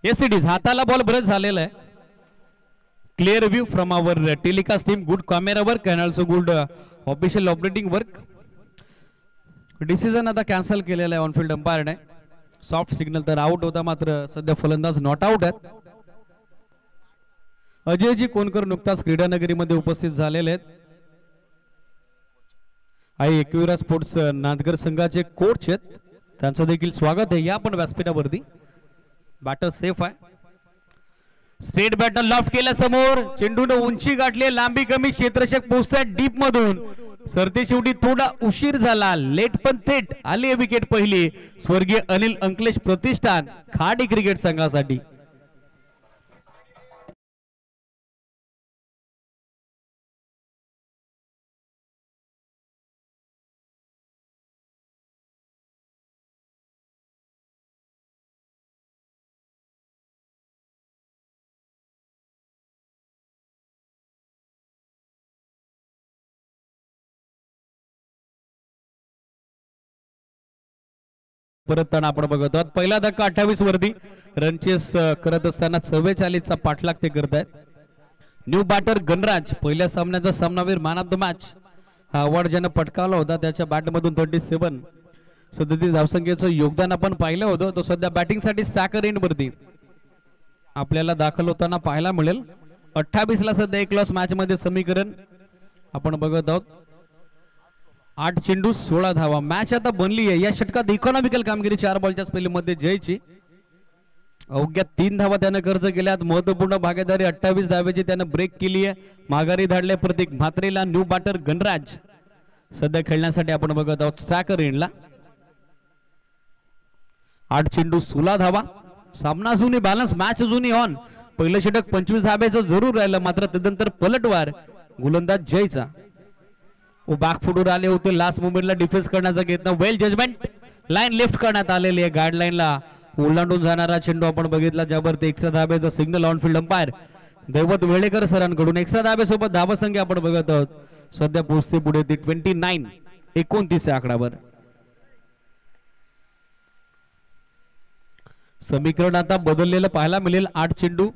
येस इट इज, हाताला बॉल ब्रश झालेला आहे. Clear view from our telecast team, good camera work and also good official operating work. Decision आता कॅन्सल केलेला आहे ऑनफिल्ड अंपायरने. सॉफ्ट सिग्नल तर आउट होता, मात्र सध्या फलंदाज नॉट आउट आहेत. अजयजी कोणकर नुकताच क्रीडानगरीमध्ये उपस्थित झालेले आहेत. आई एकविरा स्पोर्ट्स नांदगर संघाचे कोच आहेत, त्यांचं देखील स्वागत आहे. या पण व्यासपीठावरती बॅटर सेफ आहे. स्ट्रेट बॅटर लॉफ्ट केल्या समोर, चेंडूने उंची गाठली, लांबी कमी, क्षेत्ररक्षक पोहोचताय डीप मधून. सरते शेवटी थोडा उशीर झाला, लेट पण थेट आली विकेट पहिली स्वर्गीय अनिल अंकलेश प्रतिष्ठान खाडी क्रिकेट संघासाठी. परत आपण बघत आहोत. पहिला धक्का 28 वरती रनचेस करत असताना 44 चा पाठलाग ते करतायत. न्यू बॅटर गणराज पहिल्या सामन्याचा सामनावीर मॅन ऑफ द मॅच हा अवॉर्ड ज्यानं पटकावला होता, त्याच्या बॅटमधून 37 37 धावसंख्येचं योगदान आपण पाहिलं होतं. तो सध्या बॅटिंगसाठी स्ट्रायकर एंड वरती आपल्याला दाखल होताना पाहायला मिळेल. 28 ला सध्या एक लॉस मॅच मध्ये समीकरण आपण बघत आहोत. 8 चेंडू 16 धावा, मॅच आता बनली आहे. या षटकात इकॉनॉमिकल कामगिरी 4 बॉलच्या स्पेलमध्ये जयची. अवघ्या 3 धावा त्यानं खर्च केल्यात. महत्वपूर्ण भागीदारी 28 धावेची त्यानं ब्रेक केली आहे. माघारी धाडले प्रतीक म्हात्रेला. न्यू बॅटर गणराज सध्या खेळण्यासाठी आपण बघत आहोत स्ट्रायकर एंडला. 8 चेंडू 16 धावा, सामना जुनी बॅलन्स, मॅच जुनी ऑन. पहिलं षटक 25 धावेचं जरूर राहिलं, मात्र तदनंतर पलटवार गोलंदाज जयचा. बॅक फुटवर आले होते, लास्ट मोमेंटला डिफेन्स करण्याचा प्रयत्न, वेल जजमेंट, लाईन लेफ्ट करण्यात आलेली आहे. गाईडलाईनला ओलांडून जाणारा चेंडू आपण बघितला, ज्यावरती एक्स्ट्रा धाब्याचा सिग्नल ऑनफिल्ड अंपायर दैवत वेळेकर सरांकडून. एक्स्ट्रा धाब्यासोबत धावसंख्या आपण बघत आहोत सध्या पोहोचते पुढे ती 29 आकडावर. समीकरण आता बदललेलं पाहायला मिळेल. 8 चेंडू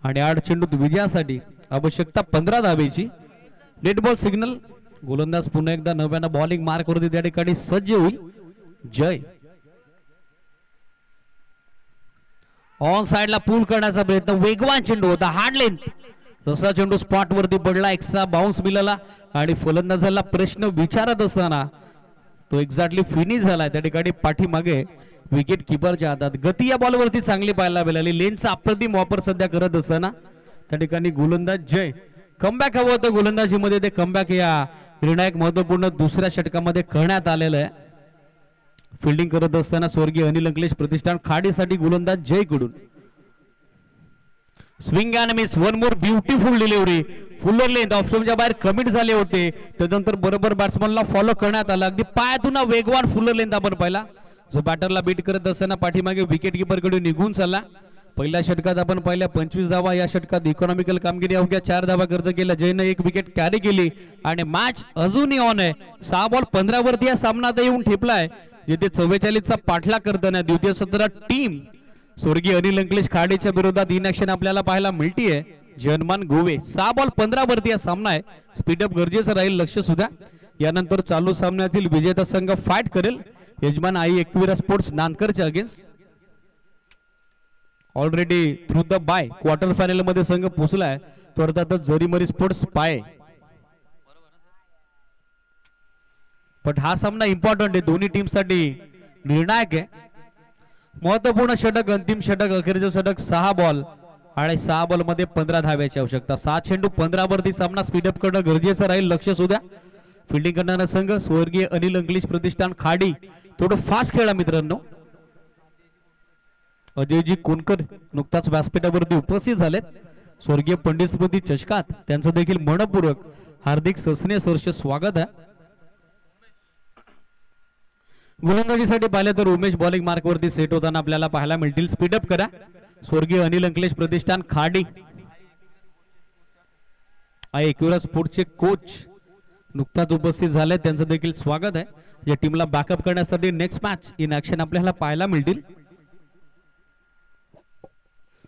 आणि 8 चेंडूत विजयासाठी आवश्यकता 15 धावेची. नेट बॉल सिग्नल, गोलंदाज पुन्हा एकदा नव्यानं बॉलिंग मार्क वरती त्या ठिकाणी सज्ज होईल. जय ऑन साइडला पूल करण्याचा प्रयत्न, वेगवान चेंडू होता, हार्ड लेंथ. जसा चेंडू स्पॉट वरती पडला, एक्स्ट्रा बाउन्स मिळाला आणि फलंदाजाला प्रश्न विचारत असताना तो एक्झॅक्टली फिनिश झाला. त्या ठिकाणी पाठीमागे विकेट किपरच्या हातात. गती या बॉलवरती चांगली पाहायला मिळाली. लेनचा अप्रतिम वापर सध्या करत असताना त्या ठिकाणी गोलंदाज जय. कमबॅक हवं होतं गोलंदाजीमध्ये, ते कमबॅक या निर्णायक महत्वपूर्ण दुसऱ्या षटकामध्ये करण्यात आलेलं आहे. फिल्डिंग करत असताना स्वर्गीय अनिल अंकलेश प्रतिष्ठान खाडीसाठी गोलंदाज जय कडून. Swing and miss, one more beautiful delivery, फुल्लर लेंथ, ऑफ स्टंपच्या बाहेर कमिट झाले होते. त्यानंतर बरोबर बॅट्समनला फॉलो करण्यात आला. अगदी पायातून वेगवान फुल्लर लेंथ आपण पाहिला, जो बॅटरला बीट करत असताना पाठीमागे विकेट किपर कडून निघून चालला. पहिल्या षटकात आपण पाहिल्या 25 धावा, या षटकात इकॉनॉमिकल कामगिरी अवघ्या 4 धावा खर्च केल्या. जयनं 1 विकेट कॅरी केली आणि मॅच अजूनही ऑन आहे. 6 बॉल 15 वरती या सामनात येऊन ठेपलाय, जिथे 44 चा पाठलाग करताना द्वितीय सत्रात टीम स्वर्गीय अनिल अंकलेश खाडेच्या विरोधात इन ऍक्शन आपल्याला पाहायला मिळतीये. जनमान गोवे. 6 बॉल 15 वरती हा सामना आहे. स्पीडअप गरजेचं राहील, लक्ष सुद्धा. यानंतर चालू सामन्यातील विजेता संघ फाईट करेल यजमान आई एकविरा स्पोर्ट्स नांदकरच्या against. Already through the bye quarter final मध्ये संघ पोहोचलाय, तो अर्थातच जरीमरी स्पोर्ट्स पाय. पण हा सामना इम्पॉर्टंट आहे, दोन्ही टीम साठी निर्णायक आहे. महत्वपूर्ण षटक, अंतिम षटक, अखेरचे षटक. 6 बॉल आणि 6 बॉल मध्ये 15 धाव्याची आवश्यकता. 7 चेंडू 15 वरती सामना स्पीडअप करणं गरजेचं राहील, लक्ष सुद्धा. फिल्डिंग करणारा संघ स्वर्गीय अनिल अंकलेश प्रतिष्ठान खाडी. थोडं फास्ट खेळा मित्रांनो. अजयजी कोणकर नुकताच व्यासपीठावरती उपस्थित झालेत. स्वर्गीय पंडित स्मृती चषकात त्यांचं देखील मनपूर्वक हार्दिक सस्ने सहर्ष स्वागत आहे. गोलंदाजीसाठी पाहिलं तर उमेश बॉलिंग मार्क वरती सेट होताना आपल्याला पाहायला मिळतील. स्पीडअप करा. स्वर्गीय अनिल अंकलेश प्रतिष्ठान खाडी एक्युरा स्पोर्ट्सचे कोच नुकताच उपस्थित झाले, त्यांचं देखील स्वागत आहे. या टीमला बॅकअप करण्यासाठी नेक्स्ट मॅच इन ऍक्शन आपल्याला पाहायला मिळतील.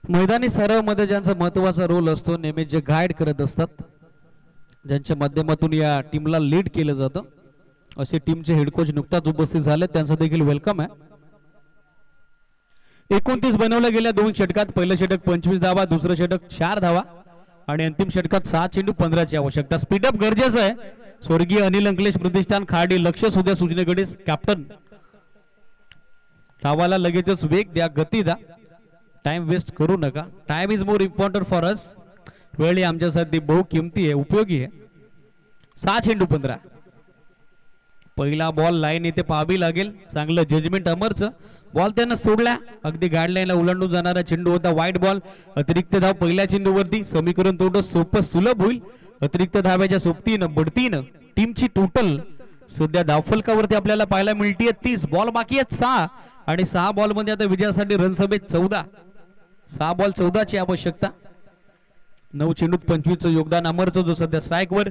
मैदानी सरावामध्ये ज्यांचा महत्वाचा रोल असतो, नेहमी जे गाईड करत असतात, ज्यांच्या माध्यमातून या टीमला लीड केलं जातं, असे टीमचे हेड कोच नुकताच उपस्थित झाले, त्यांचं देखील वेलकम आहे. 29 बनवल्या गेल्या 2 षटकात पहिलं षटक 25 धावा, दुसरं षटक 4 धावा आणि अंतिम षटकात 6 चेंडू 15 ची आवश्यकता. स्पीडअप गरजेचं आहे. स्वर्गीय अनिल अंकलेश प्रतिष्ठान खाडी लक्ष सुद्धा सूचनेकडे कॅप्टन. धावाला लगेचच वेग द्या, गती द्या, टाइम वेस्ट करू नका. Time is more important for us. वेळ आमच्यासाठी बहु किमती आहे, उपयोगी आहे. 6 चेंडू 15. पहिला बॉल लाईन इथे पाहावी लागेल. चांगलं जजमेंट अमरचं. बॉल त्यानं सोडला, अगदी गाडलाईनला उलांडून जाणारा चेंडू होता. वाईट बॉल. अतिरिक्त धाव पहिल्या चेंडूवरती. समीकरण थोडं सोपं सुलभ होईल. अतिरिक्त धाव्याच्या सोबतीनं बढतीनं टीमची टोटल सध्या धावफलकावरती आपल्याला पाहायला मिळते 30. बॉल बाकी आहेत 6 आणि 6 बॉल मध्ये आता विजयासाठी रनसभेत 14. 6 बॉल 14 ची आवश्यकता. 9 चेंडूत 25 चं योगदान अमरचं, जो सध्या स्ट्राईक वर.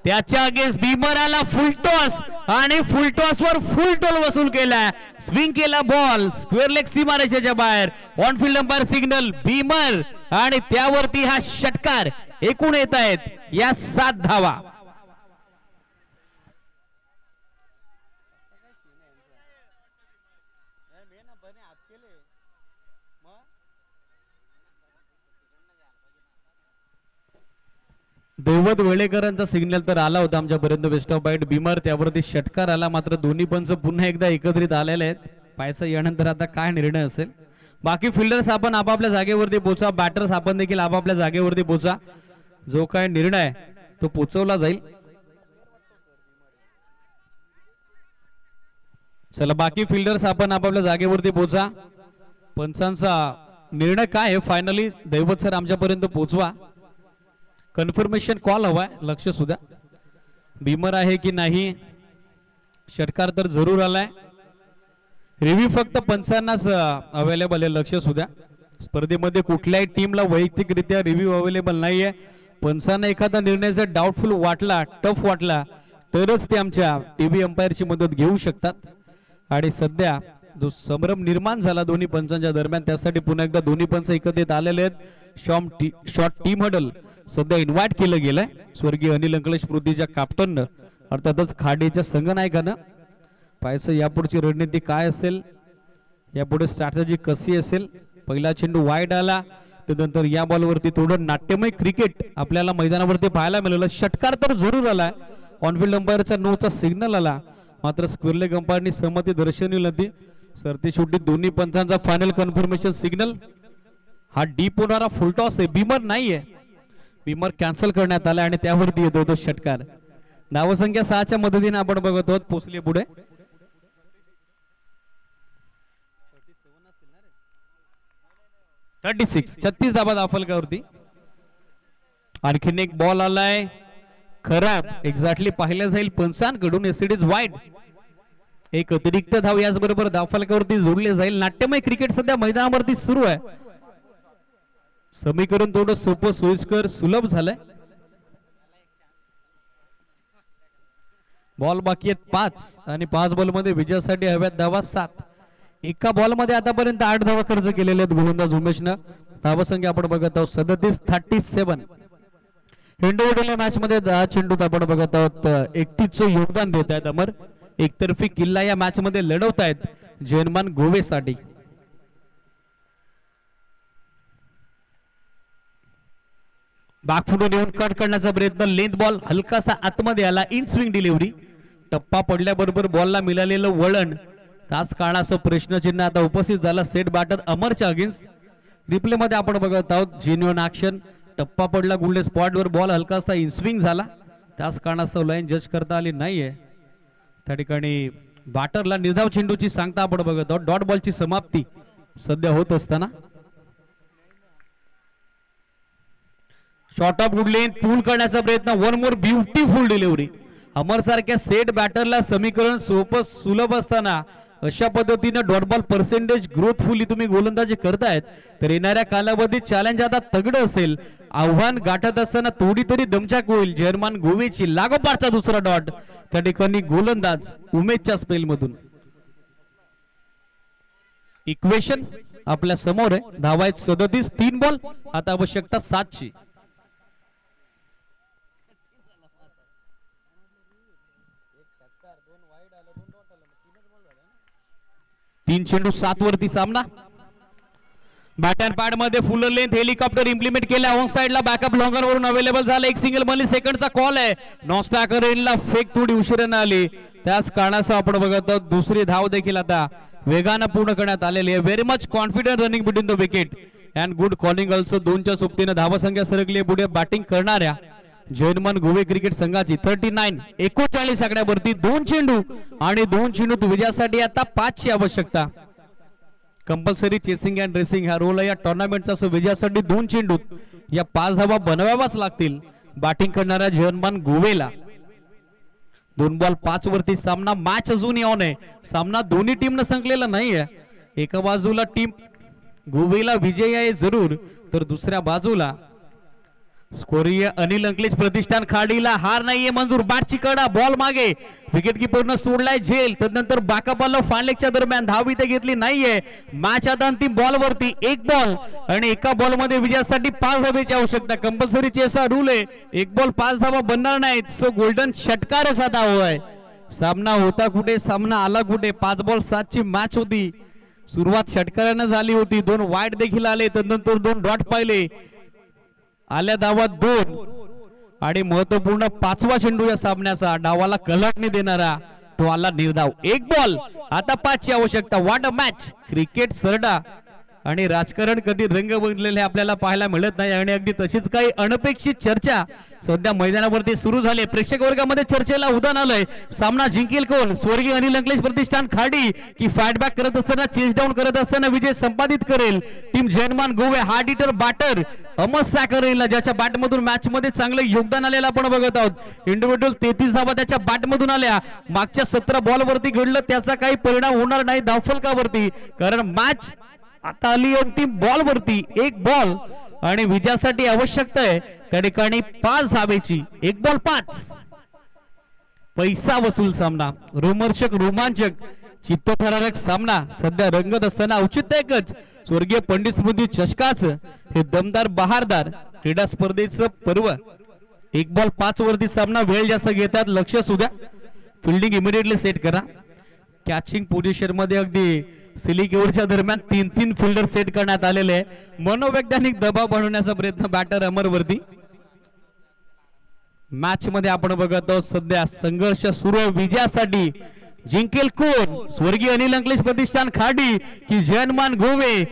त्याच्या अगेन्स्ट बीमर आला फुलटॉस आणि फुलटॉस वर फुल टोल वसूल केला. स्विंग केला बॉल स्क्वेअर लेग सीमारेषेच्या बाहेर. On field umpire signal Beamer आणि त्यावरती हा षटकार. एकूण येत आहेत या 7 धावा. दैवत वेळेकरांचा सिग्नल तर आला होता आमच्यापर्यंत. वेस्ट ऑफ बाईट बीमर, त्यावरती षटकार आला. मात्र दोन्ही पंच पुन्हा एकदा एकत्रित आलेले आहेत. पाहायचं यानंतर आता काय निर्णय असेल. बाकी फिल्डर्स आपण आपापल्या जागेवरती पोचा. बॅटर्स आपण देखील आपापल्या जागेवरती पोचा. जो काय निर्णय तो पोचवला जाईल. चला बाकी फिल्डर्स आपण आपापल्या जागेवरती पोचा. पंचांचा निर्णय काय आहे फायनली दैवत सर आमच्यापर्यंत पोचवा. कन्फर्मेशन कॉल हवाय, लक्ष सुद्धा. बीमर आहे की नाही. षटकार तर जरूर आलाय. रिव्ह्यू फक्त पंचांनाच अवेलेबल आहे, लक्ष सुद्धा. स्पर्धेमध्ये कुठल्याही टीमला वैयक्तिकरित्या रिव्ह्यू अवेलेबल नाहीये. पंचांना एखादा निर्णय जर डाऊटफुल वाटला, टफ वाटला, तरच ते आमच्या टीव्ही अंपायरची मदत घेऊ शकतात. आणि सध्या जो संभ्रम निर्माण झाला दोन्ही पंचांच्या दरम्यान, त्यासाठी पुन्हा एकदा दोन्ही पंच एकत्रित आलेले आहेत. शॉर्ट टीम हडल सध्या इन्व्हाइट केलं गेलंय स्वर्गीय अनिल अंकलेश स्मृतीच्या कॅप्टननं, अर्थातच खाडीच्या संघनायकानं. पाहायचं यापुढची रणनीती काय असेल, यापुढे स्ट्रॅटेजी कशी असेल. पहिला चेंडू वाईड आला, त्यानंतर या बॉलवरती थोडं नाट्यमय क्रिकेट आपल्याला मैदानावरती पाहायला मिळालं. षटकार तर जरूर आलाय. ऑनफिल्ड अंपायरचा नोचा सिग्नल आला, मात्र स्क्वेअर लेग अंपायरनी सहमती दर्शवली नव्हती. सरती शेवटी दोन्ही पंचांचा फायनल कन्फर्मेशन सिग्नल. हा डीप होणारा फुलटॉस आहे. बीमर नाहीये. बीमर कॅन्सल करण्यात आला आणि त्यावरती येतो तो षटकार. धावसंख्या 6च्या मदतीने आपण बघत आहोत पोचले पुढे. 36 धाबा धावफलकावरती. आणखीन एक बॉल आलाय खराब. एक्झॅक्टली पाहिलं जाईल पंचांकडून. It is wide. एक अतिरिक्त धाव याचबरोबर धावफलकावरती जोडले जाईल. नाट्यमय क्रिकेट सध्या मैदानावरती सुरू आहे. समीकरण थोडं सोपं सोयीस्कर सुलभ झालंय. बॉल बाकी आहेत 5 आणि 5 बॉल मध्ये विजयासाठी हव्यात धावा 7. एका बॉल मध्ये आतापर्यंत 8 धावा खर्च केलेले आहेत गोलंदाज उमेशनं. धावसंख्या आपण बघत आहोत 37. हिंडोवडीला मॅच मध्ये 10 चेंडूत आपण बघत आहोत 31चं योगदान देत आहेत अमर. एकतर्फी किल्ला या मॅच मध्ये लढवत आहेत जयमान गोवेसाठी. बॅकफुटून येऊन कट करण्याचा प्रयत्न. लेंथ बॉल हलकासा आतमध्ये आला. In swing delivery. टप्पा पडल्याबरोबर बॉलला मिळालेलं वळण, तास काळाचं प्रश्नचिन्ह आता उपस्थित झाला सेट बॅटर अमरच्या अगेन्स्ट. रिप्ले मध्ये आपण बघत आहोत जेन्युइन ऍक्शन. टप्पा पडला गुल्डे स्पॉट वर. बॉल हलकासा इन स्विंग झाला. तास काळाचं लाईन जज करता आली नाहीये. त्या ठिकाणी बॅटरला निर्धाव चेंडूची सांगता आपण बघत आहोत. डॉट बॉलची समाप्ती सध्या होत असताना शॉर्ट ऑफ गुड लेन पूल करण्याचा प्रयत्न, वन मोर ब्युटिफुल डिलिव्हरी. अमर सारख्या सेट बॅटरला समीकरण सोपं सुलभ असताना अशा पद्धतीने डॉट बॉल पर्सेंटेज ग्रोथफुली तुम्ही गोलंदाजी करतायत तर येणाऱ्या कालावधीत चॅलेंज आता तगड असेल. आव्हान गाठत असताना थोडी तरी दमछाक होईल. जर्मन गोवेची लागोपाठचा दुसरा डॉट त्या ठिकाणी गोलंदाज उमेशच्या स्पेल मधून. इक्वेशन आपल्या समोर आहे. धावा आहेत 37, 3 बॉल, आता आवश्यकता 7ची. 3 चेंडू 7 वरती सामना. बॅट अँड पॅड मध्ये फुल लेंथ हेलिकॉप्टर इम्प्लिमेंट केल्या. ऑन साइडला बॅकअप लॉंगर वरून अवेलेबल झाला. एक सिंगल मली सेकंडचा कॉल आहे. नॉस्टॅकरेनला फेक थोडी उशिराने आली, त्याच कारणासह आपण बघत आहोत दुसरी धाव देखील आता वेगानं पूर्ण करण्यात आलेली आहे. Very much confident running between the wicket and good calling also. 2च्या सोबतीने धावसंख्या सरकली पुढे. बॅटिंग करणाऱ्या जर्मन गोवे क्रिकेट संघाची 39 आकड्यावरती 2 चेंडू आणि 2 चेंडूत विजयासाठी आता 5ची आवश्यकता. कंपल्सरी चेसिंग अँड रेसिंग हा रोल आहे या टुर्नामेंटचा. विजयासाठी 2 चेंडूत या 5 धावा बनवाव्याच लागतील बॅटिंग करणाऱ्या जर्मन गोवेला. 2 बॉल 5 वरती सामना. मॅच अजूनही ऑन आहे. सामना दोन्ही टीमनं संपलेला नाहीये. एका बाजूला टीम गोवेला विजय आहे जरूर, तर दुसऱ्या बाजूला स्कोरीय अनिल अंकलेश प्रतिष्ठान खाडीला हार नाहीये मंजूर. बॅटची कडा, बॉल मागे, विकेट किपरनं सोडलाय झेल. तदनंतर बॅकअप आलं फांडलेकच्या दरम्यान. धाव इथे घेतली नाहीये. मॅच आता अंतिम बॉल वरती. 1 बॉल आणि एका बॉल मध्ये विजयासाठी 5 धावेची आवश्यकता. कंपल्सरी चेसा रूल आहे. 1 बॉल 5 धावा बनणार नाहीत. सो गोल्डन षटकारच आता हवाय. सामना होता कुठे, सामना आला कुठे. 5 बॉल 7ची मॅच होती. सुरुवात षटकारानं झाली होती. 2 वाईट देखील आले, तदनंतर 2 डॉट पाहिले. आल्या धावा 2 आणि महत्वपूर्ण 5वा चेंडू या सामन्याचा. डावाला कलाटणी देणारा तो आला निर्धाव. 1 बॉल आता 5ची आवश्यकता. What a match. क्रिकेट सरडा आणि राजकारण कधी रंग बनलेले आपल्याला पाहायला मिळत नाही आणि अगदी तशीच काही अनपेक्षित चर्चा सध्या मैदानावरती सुरू झाली. प्रेक्षक वर्गामध्ये चर्चेला उदाहरण आलंय. सामना जिंकेल कोण, स्वर्गीय अनिल अंकलेश प्रतिष्ठान खाडी की फाइटबॅक करत असताना, चेस डाऊन करत असताना विजय संपादित करेल टीम जर्मन गोवे. हार्ड हिटर बॅटर अमर सॅकरेनला ज्याच्या बॅटमधून मॅच मध्ये चांगलं योगदान आलेलं आपण बघत आहोत. इंडिव्हिज्युअल 33 धावा त्याच्या बॅटमधून आल्या. मागच्या 17 बॉल वरती घडलं त्याचा काही परिणाम होणार नाही धावफलकावरती, कारण मॅच आता आली अंतिम बॉल वरती. 1 बॉल आणि विजयासाठी आवश्यकता आहे त्या ठिकाणी 5 धावेची. 1 बॉल 5. पैसा वसूल सामना. रोमर्षक, रोमांचक, चित्तथरारक सामना सध्या रंगत असताना औचित्य एकच. स्वर्गीय पंडित स्मृती चषकाचं हे दमदार बहारदार क्रीडा स्पर्धेचं पर्व. 1 बॉल 5 वरती सामना. वेळ जास्त घेतात, लक्ष सुद्धा. फिल्डिंग इमिडिएटली सेट करा. कॅचिंग पोझिशन मध्ये अगदी सिलिक ओव्हरच्या दरम्यान 3 फिल्डर सेट करण्यात आलेले आहे. मनोवैज्ञानिक दबाव बनवण्याचा प्रयत्न बॅटर अमर वरती. मॅच मध्ये आपण बघत आहोत सध्या संघर्ष सुरू आहे. विजयासाठी जिंकेल कोण, स्वर्गीय अनिल अंकलेश प्रतिष्ठान खाडी की जर्मन गोवे.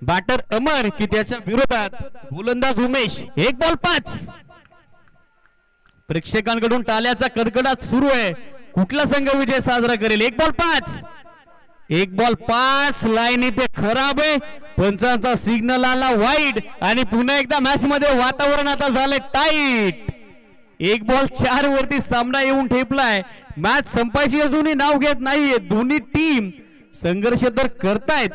बॅटर अमर की त्याच्या विरोधात गोलंदाज उमेश. 1 बॉल 5. प्रेक्षकांकडून टाळ्याचा कडकडाट सुरू आहे. कुठला संघ विजय साजरा करेल. 1 बॉल 5. 1 बॉल 5. लाईन इथे खराब आहे. पंचांचा सिग्नल आला वाईड आणि पुन्हा एकदा मॅच मध्ये वातावरण आता झालंय टाईट. 1 बॉल 4 वरती सामना येऊन ठेपलाय. मॅच संपायची अजूनही नाव घेत नाहीये. दोन्ही टीम संघर्ष तर करतायत,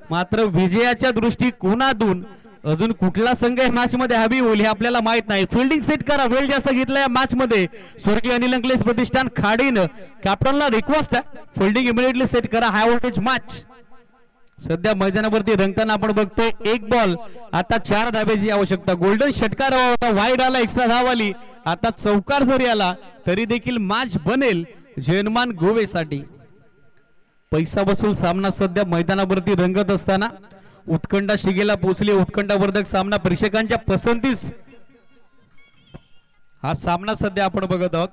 मात्र विजयाच्या दृष्टिकोनातून अजून कुठला संघ या मॅच मध्ये हवी होईल हे आपल्याला माहित नाही. फिल्डिंग सेट करा. वेळ जास्त घेतला या मॅच मध्ये. स्वर्गीय अनिल अंकलेश प्रतिष्ठान खाडीनं कॅप्टनला रिक्वेस्ट आहे, फिल्डिंग इमिडिएटली सेट करा. हाय व्होल्टेज मॅच सध्या मैदानावरती रंगताना आपण बघतोय. 1 बॉल आता 4 धावेची आवश्यकता. गोल्डन षटकार होता, वाईड आला, एक्स्ट्रा धाव आली. आता चौकार जरी आला तरी देखील मॅच बनेल जर्मन गोवेसाठी. पैसा वसूल सामना सध्या मैदानावरती रंगत असताना उत्कंठा शिगेला पोहोचली. उत्कंठावर्धक सामना प्रेक्षकांच्या पसंतीस हा सामना सध्या आपण बघत आहोत.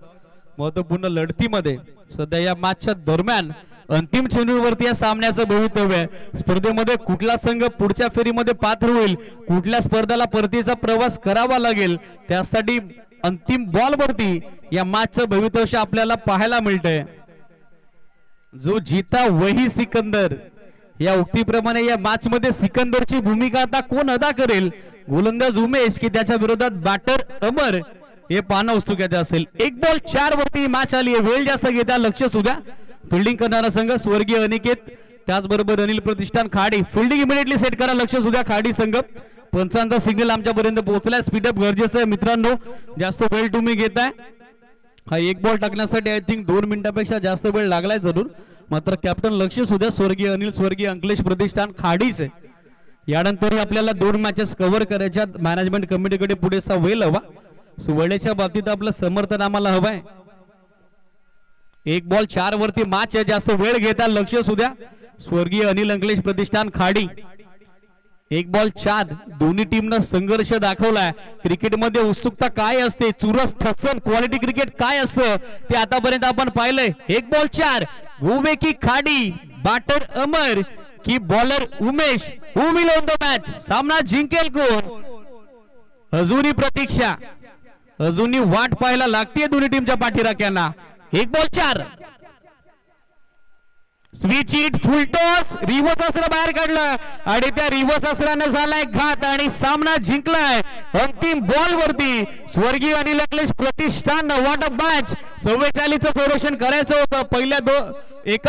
महत्वपूर्ण लढतीमध्ये सध्या या मॅचच्या दरम्यान अंतिम चेंडूवरती या सामन्याचं भवितव्य आहे. स्पर्धेमध्ये कुठला संघ पुढच्या फेरीमध्ये पात्र होईल, कुठल्या स्पर्धेला परतीचा प्रवास करावा लागेल, त्यासाठी अंतिम बॉल वरती या मॅचचं भवितव्य आपल्याला पाहायला मिळतंय. जो जीता वही सिकंदर या उक्तीप्रमाणे या मॅच मध्ये सिकंदरची भूमिका आता कोण अदा करेल, गोलंदाज उमेश की त्याच्या विरोधात बॅटर अमर, हे पाहणं उत्सुकतेचे असेल. 1 बॉल 4 वरती मॅच आली आहे. वेळ जास्त घेता लक्ष सुद्धा. फिल्डिंग करणारा संघ स्वर्गीय अनिकेत, त्याचबरोबर अनिल प्रतिष्ठान खाडी. फिल्डिंग इमिडिएटली सेट करा, लक्ष सुद्धा खाडी संघ. पंचांचा सिग्नल आमच्यापर्यंत पोहोचलाय. स्पीडअप गरजेचं आहे मित्रांनो, जास्त वेळ तुम्ही घेताय. हा 1 बॉल टाकण्यासाठी आय थिंक 2 मिनिटापेक्षा जास्त वेळ लागलाय जरूर. मात्र कॅप्टन लक्ष सुद्धा स्वर्गीय अनिल, स्वर्गीय अंकलेश प्रतिष्ठान खाडीच आहे. यानंतर आपल्याला 2 मॅचेस कव्हर करायच्या. मॅनेजमेंट कमिटीकडे पुढेचा वेळ हवा. वेळेच्या बाबतीत आपलं समर्थन आम्हाला हवंय. 1 बॉल 4 वरती मॅच आहे. जास्त वेळ घेता लक्ष सुद्धा स्वर्गीय अनिल अंकलेश प्रतिष्ठान खाडी. 1 बॉल 4. दोन्ही टीमनं संघर्ष दाखवलाय. क्रिकेटमध्ये उत्सुकता काय असते, चुरस ठसन क्वालिटी क्रिकेट काय असतं ते आतापर्यंत आपण पाहिलंय. 1 बॉल 4. गोवे की खाडी, बॅटर अमर की bowler Umesh, who will on the match, सामना जिंकेल कोण, अजूनही प्रतीक्षा, अजूनही वाट पाहायला लागते दोन्ही टीमच्या पाठीराख्यांना. 1 बॉल 4. स्विच हिट, फुल टॉस, रिव्हर्स अस्त्र बाहेर काढलं आणि त्या रिव्हर्स अस्त्राने झालाय घात आणि सामना जिंकलाय. अंतिम बॉल वरती स्वर्गीय अनिल अंकलेश प्रतिष्ठान. What a match. 44चं संरक्षण करायचं होतं पहिल्या एका